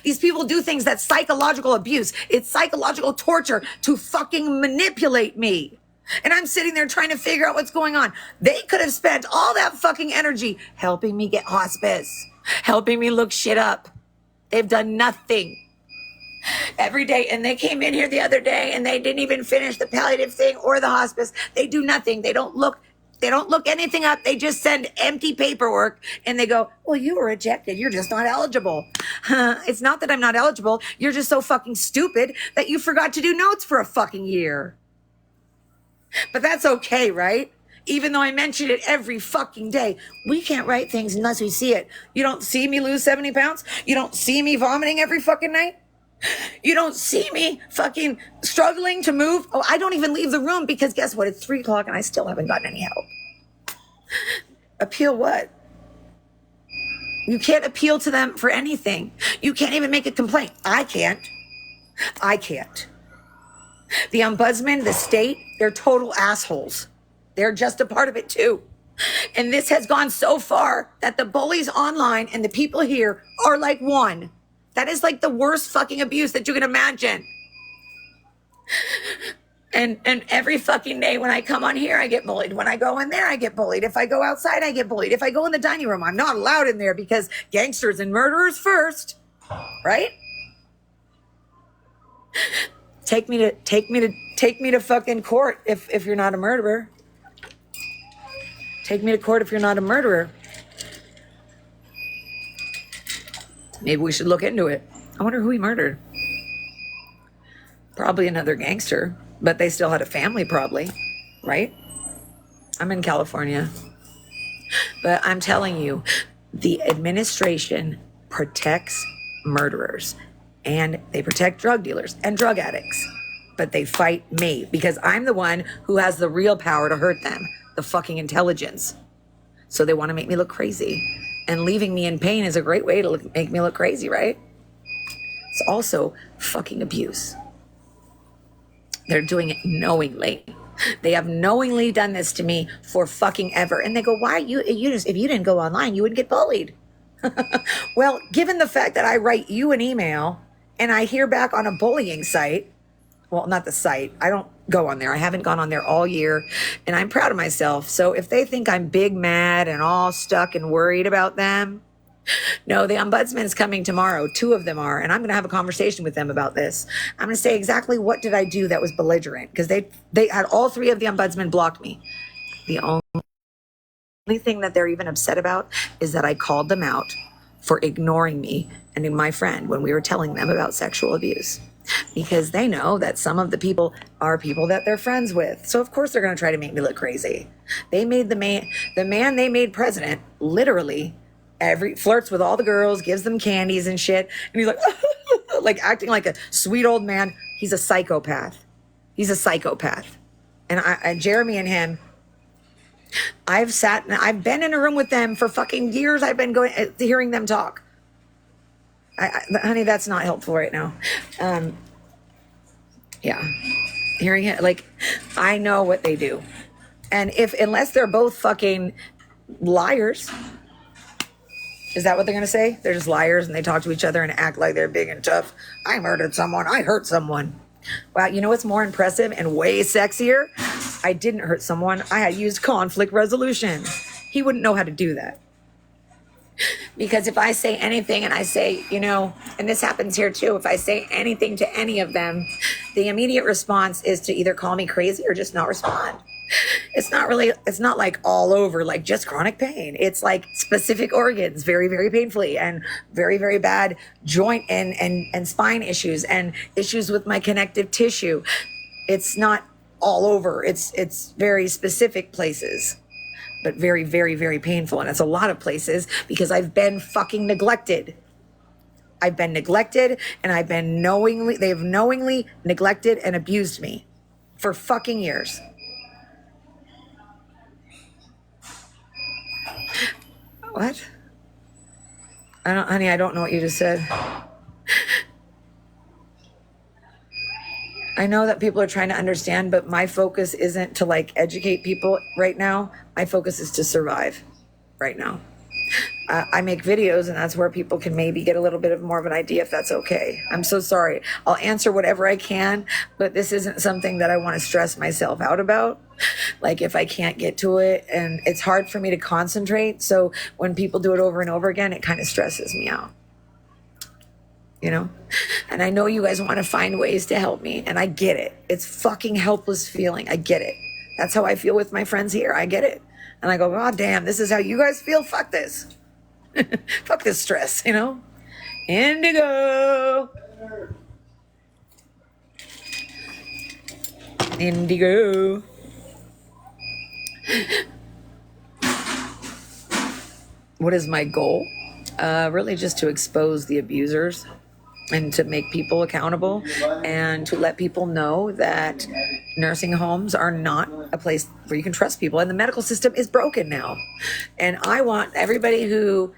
These people do things that's psychological abuse. It's psychological torture to fucking manipulate me. And I'm sitting there trying to figure out what's going on. They could have spent all that fucking energy helping me get hospice, helping me look shit up. They've done nothing every day. And they came in here the other day and they didn't even finish the palliative thing or the hospice. They do nothing. They don't look anything up. They just send empty paperwork and they go, "Well, you were rejected. You're just not eligible." It's not that I'm not eligible. You're just so fucking stupid that you forgot to do notes for a fucking year. But that's okay, right? Even though I mention it every fucking day. We can't write things unless we see it. You don't see me lose 70 pounds. You don't see me vomiting every fucking night. You don't see me fucking struggling to move. Oh, I don't even leave the room because guess what? It's 3 o'clock and I still haven't gotten any help. Appeal what? You can't appeal to them for anything. You can't even make a complaint. I can't. The ombudsman, the state, they're total assholes. They're just a part of it too. And this has gone so far that the bullies online and the people here are like one. That is like the worst fucking abuse that you can imagine. And every fucking day when I come on here, I get bullied. When I go in there, I get bullied. If I go outside, I get bullied. If I go in the dining room, I'm not allowed in there because gangsters and murderers first, right? Take me to fucking court if you're not a murderer. Take me to court if you're not a murderer. Maybe we should look into it. I wonder who he murdered. Probably another gangster, but they still had a family probably, right? I'm in California. But I'm telling you, the administration protects murderers. And they protect drug dealers and drug addicts. But they fight me because I'm the one who has the real power to hurt them. The fucking intelligence. So they want to make me look crazy. And leaving me in pain is a great way to make me look crazy, right? It's also fucking abuse. They're doing it knowingly. They have knowingly done this to me for fucking ever. And they go, why you just, if you didn't go online, you wouldn't get bullied. Well, given the fact that I write you an email and I hear back on a bullying site, well, not the site. I don't go on there. I haven't gone on there all year, and I'm proud of myself. So if they think I'm big mad and all stuck and worried about them, no, the ombudsman's coming tomorrow. 2 of them are, and I'm going to have a conversation with them about this. I'm going to say exactly what did I do that was belligerent, because they had all 3 of the ombudsmen blocked me. The only thing that they're even upset about is that I called them out for ignoring me and my friend when we were telling them about sexual abuse. Because they know that some of the people are people that they're friends with. So of course they're going to try to make me look crazy. They made the man they made president literally flirts with all the girls, gives them candies and shit. And he's like, like acting like a sweet old man. He's a psychopath. He's a psychopath. And Jeremy and him, I've been in a room with them for fucking years. I've been hearing them talk. Honey, that's not helpful right now. Yeah. Hearing it, like, I know what they do. And unless they're both fucking liars, is that what they're going to say? They're just liars and they talk to each other and act like they're big and tough. I murdered someone. I hurt someone. Wow. You know what's more impressive and way sexier? I didn't hurt someone. I had used conflict resolution. He wouldn't know how to do that. Because if I say anything and I say, and this happens here too, if I say anything to any of them, the immediate response is to either call me crazy or just not respond. It's not like all over, like just chronic pain. It's like specific organs, very, very painfully, and very, very bad joint and spine issues and issues with my connective tissue. It's not all over. It's very specific places, but very, very, very painful. And it's a lot of places because I've been fucking neglected. I've been neglected and they've knowingly neglected and abused me for fucking years. What? Honey, I don't know what you just said. I know that people are trying to understand, but my focus isn't to like educate people right now. My focus is to survive right now. I make videos and that's where people can maybe get a little bit of more of an idea if that's okay. I'm so sorry. I'll answer whatever I can, but this isn't something that I want to stress myself out about. Like if I can't get to it, and it's hard for me to concentrate. So when people do it over and over again, it kind of stresses me out. And I know you guys want to find ways to help me, and I get it. It's fucking helpless feeling. I get it. That's how I feel with my friends here. I get it. And I go, God damn, this is how you guys feel? Fuck this. Fuck this stress, Indigo. Indigo. What is my goal? Really just to expose the abusers and to make people accountable and to let people know that nursing homes are not a place where you can trust people, and the medical system is broken now. And I want everybody who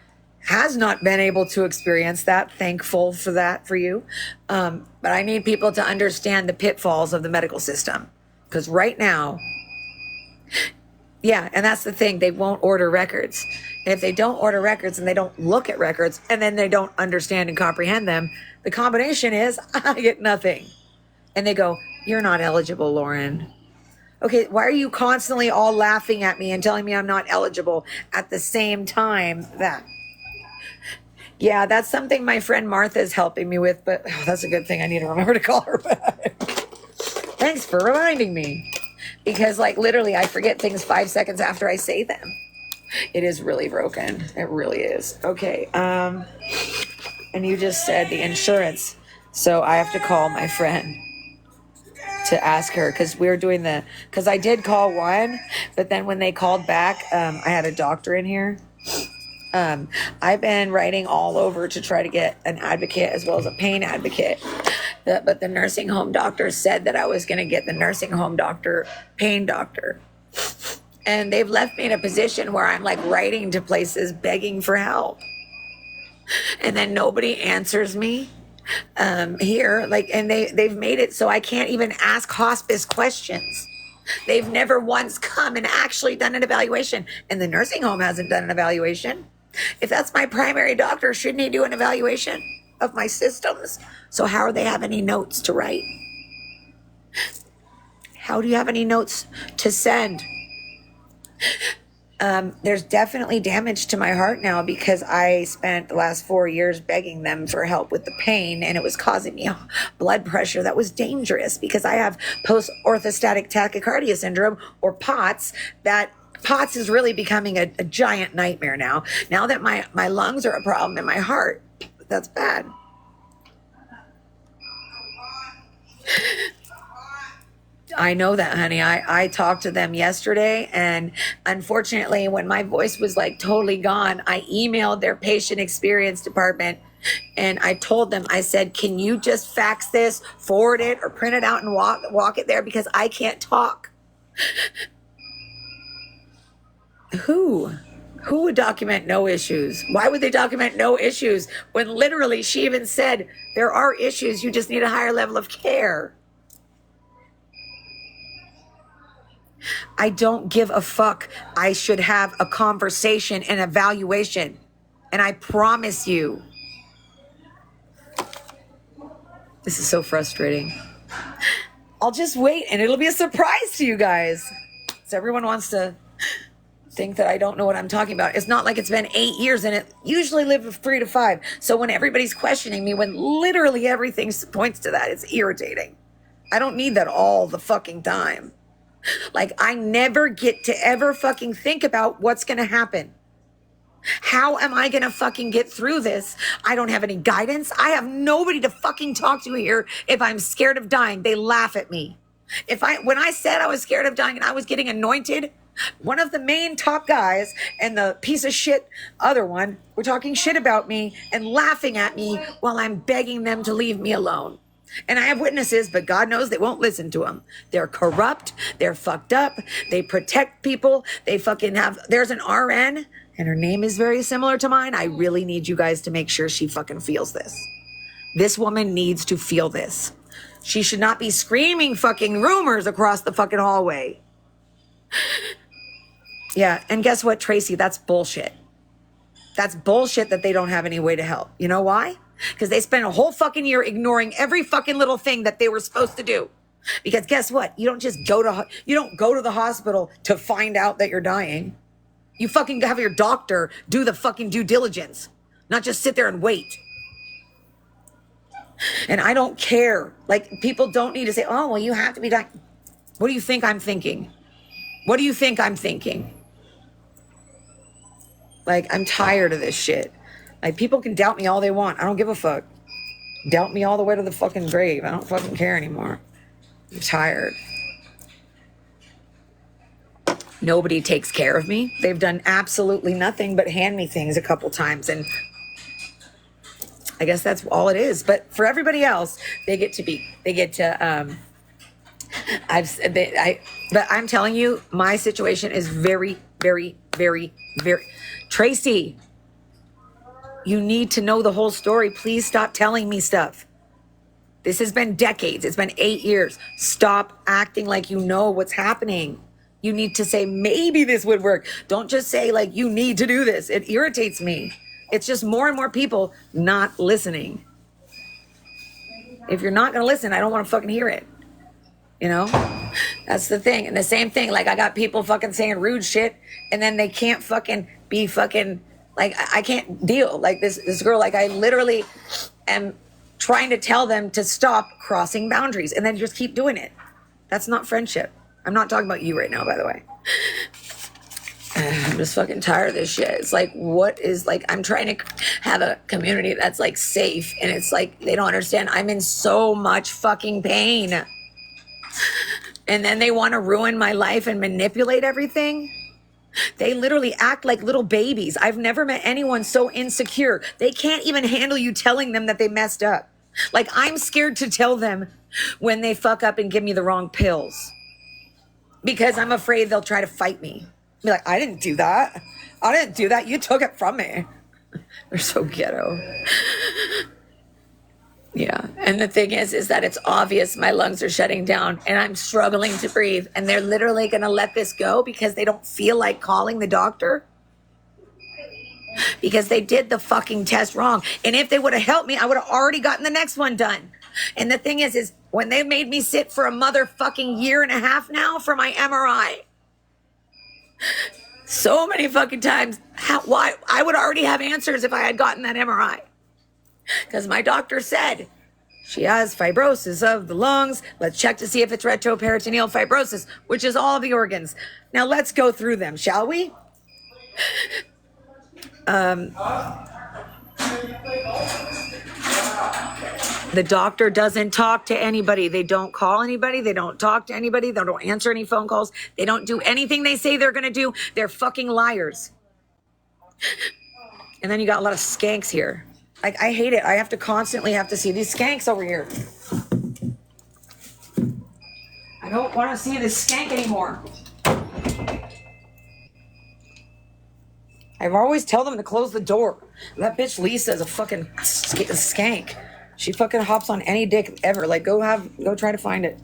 has not been able to experience that, thankful for that for you. But I need people to understand the pitfalls of the medical system, because right now, yeah, and that's the thing, they won't order records. And if they don't order records and they don't look at records and then they don't understand and comprehend them, the combination is I get nothing. And they go, you're not eligible, Lauren. Okay, why are you constantly all laughing at me and telling me I'm not eligible at the same time that? Yeah, that's something my friend Martha is helping me with, but that's a good thing. I need to remember to call her back. Thanks for reminding me. Because like literally I forget things 5 seconds after I say them. It is really broken. It really is. Okay. And you just said the insurance. So I have to call my friend to ask her, because we're doing because I did call one, but then when they called back, I had a doctor in here. I've been writing all over to try to get an advocate as well as a pain advocate. But the nursing home doctor said that I was going to get the nursing home doctor, pain doctor. And they've left me in a position where I'm like writing to places begging for help. And then nobody answers me here. And they've made it so I can't even ask hospice questions. They've never once come and actually done an evaluation. And the nursing home hasn't done an evaluation. If that's my primary doctor, shouldn't he do an evaluation of my systems? So how do they have any notes to write? How do you have any notes to send? There's definitely damage to my heart now because I spent the last 4 years begging them for help with the pain, and it was causing me blood pressure that was dangerous because I have post-orthostatic tachycardia syndrome, or POTS. That POTS is really becoming a giant nightmare now. Now that my lungs are a problem and my heart, that's bad. I know that, honey. I talked to them yesterday, and unfortunately, when my voice was like totally gone, I emailed their patient experience department, and I told them, I said, can you just fax this, forward it, or print it out and walk it there because I can't talk. Who would document no issues? Why would they document no issues when literally she even said there are issues, you just need a higher level of care? I don't give a fuck. I should have a conversation and evaluation. And I promise you, this is so frustrating. I'll just wait and it'll be a surprise to you guys. So everyone wants to think that I don't know what I'm talking about. It's not like it's been 8 years, and it usually lived with 3 to 5. So when everybody's questioning me, when literally everything points to that, it's irritating. I don't need that all the fucking time. Like, I never get to ever fucking think about what's going to happen. How am I going to fucking get through this? I don't have any guidance. I have nobody to fucking talk to here. If I'm scared of dying, they laugh at me. When I said I was scared of dying and I was getting anointed, one of the main top guys and the piece of shit other one were talking shit about me and laughing at me while I'm begging them to leave me alone. And I have witnesses, but God knows they won't listen to them. They're corrupt. They're fucked up. They protect people. They fucking there's an RN, and her name is very similar to mine. I really need you guys to make sure she fucking feels this. This woman needs to feel this. She should not be screaming fucking rumors across the fucking hallway. Yeah, and guess what, Tracy? That's bullshit. That's bullshit that they don't have any way to help. You know why? Because they spent a whole fucking year ignoring every fucking little thing that they were supposed to do. Because guess what? You don't just go to the hospital to find out that you're dying. You fucking have your doctor do the fucking due diligence, not just sit there and wait. And I don't care. Like, people don't need to say, oh, well, you have to be dying. What do you think I'm thinking? What do you think I'm thinking? Like, I'm tired of this shit. Like, people can doubt me all they want. I don't give a fuck. Doubt me all the way to the fucking grave. I don't fucking care anymore. I'm tired. Nobody takes care of me. They've done absolutely nothing but hand me things a couple times. And I guess that's all it is. But for everybody else, but I'm telling you, my situation is very, very, very, very, Tracy, you need to know the whole story. Please stop telling me stuff. This has been decades. It's been 8 years. Stop acting like you know what's happening. You need to say, maybe this would work. Don't just say, like, you need to do this. It irritates me. It's just more and more people not listening. If you're not going to listen, I don't want to fucking hear it. You know? That's the thing. And the same thing, like, I got people fucking saying rude shit, and then they can't fucking be fucking, like, I can't deal. Like, this girl, like, I literally am trying to tell them to stop crossing boundaries, and then just keep doing it. That's not friendship. I'm not talking about you right now, by the way. I'm just fucking tired of this shit. It's like, what is, like, I'm trying to have a community that's, like, safe, and it's like, they don't understand. I'm in so much fucking pain. And then they want to ruin my life and manipulate everything. They literally act like little babies. I've never met anyone so insecure. They can't even handle you telling them that they messed up. Like, I'm scared to tell them when they fuck up and give me the wrong pills, because I'm afraid they'll try to fight me. Be like, I didn't do that. I didn't do that. You took it from me. They're so ghetto. Yeah. And the thing is that it's obvious my lungs are shutting down and I'm struggling to breathe. And they're literally going to let this go because they don't feel like calling the doctor because they did the fucking test wrong. And if they would have helped me, I would have already gotten the next one done. And the thing is when they made me sit for a motherfucking year and a half now for my MRI, so many fucking times, why? I would already have answers if I had gotten that MRI. Because my doctor said she has fibrosis of the lungs. Let's check to see if it's retroperitoneal fibrosis, which is all of the organs. Now let's go through them, shall we? The doctor doesn't talk to anybody. They don't call anybody. They don't talk to anybody. They don't answer any phone calls. They don't do anything they say they're going to do. They're fucking liars. And then you got a lot of skanks here. I hate it. I have to constantly see these skanks over here. I don't want to see this skank anymore. I've always tell them to close the door. That bitch Lisa is a fucking skank. She fucking hops on any dick ever. Like, go try to find it.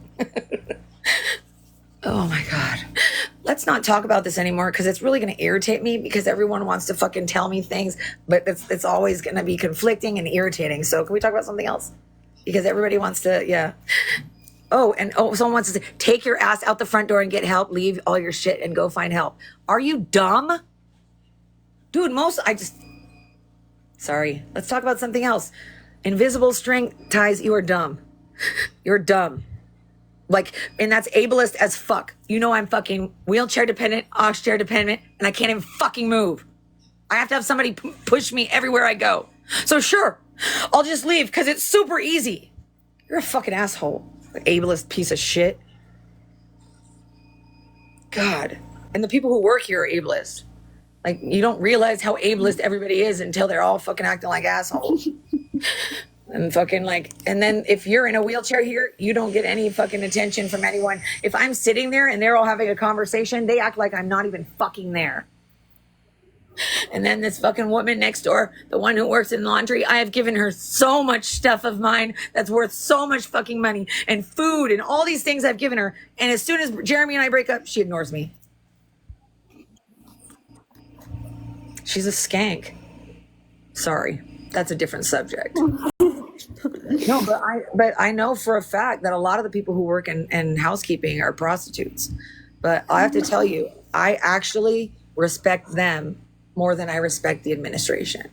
Oh my God. Let's not talk about this anymore because it's really going to irritate me because everyone wants to fucking tell me things, but it's always going to be conflicting and irritating. So can we talk about something else? Because everybody wants to, yeah. Someone wants to say, take your ass out the front door and get help, leave all your shit and go find help. Are you dumb? Dude, sorry. Let's talk about something else. Invisible string ties, you are dumb. You're dumb. Like, and that's ableist as fuck. You know I'm fucking wheelchair dependent, ox chair dependent, and I can't even fucking move. I have to have somebody push me everywhere I go. So sure, I'll just leave because it's super easy. You're a fucking asshole. Ableist piece of shit. God. And the people who work here are ableist. Like, you don't realize how ableist everybody is until they're all fucking acting like assholes. And fucking and then if you're in a wheelchair here, you don't get any fucking attention from anyone. If I'm sitting there and they're all having a conversation, they act like I'm not even fucking there. And then this fucking woman next door, the one who works in laundry, I have given her so much stuff of mine that's worth so much fucking money and food and all these things I've given her. And as soon as Jeremy and I break up, she ignores me. She's a skank. Sorry, that's a different subject. No, but I know for a fact that a lot of the people who work in housekeeping are prostitutes. But I have to tell you, I actually respect them more than I respect the administration.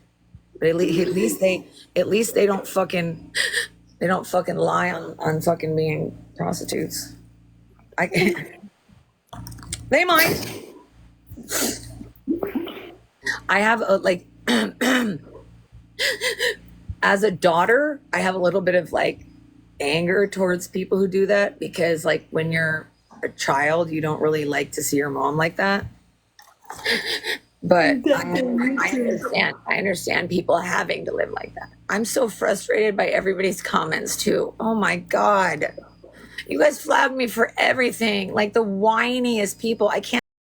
But at least they don't fucking lie on fucking being prostitutes. They might. I have as a daughter, I have a little bit of anger towards people who do that because when you're a child, you don't really like to see your mom like that. But I understand people having to live like that. I'm so frustrated by everybody's comments too. Oh my God. You guys flagged me for everything. Like the whiniest people. I can't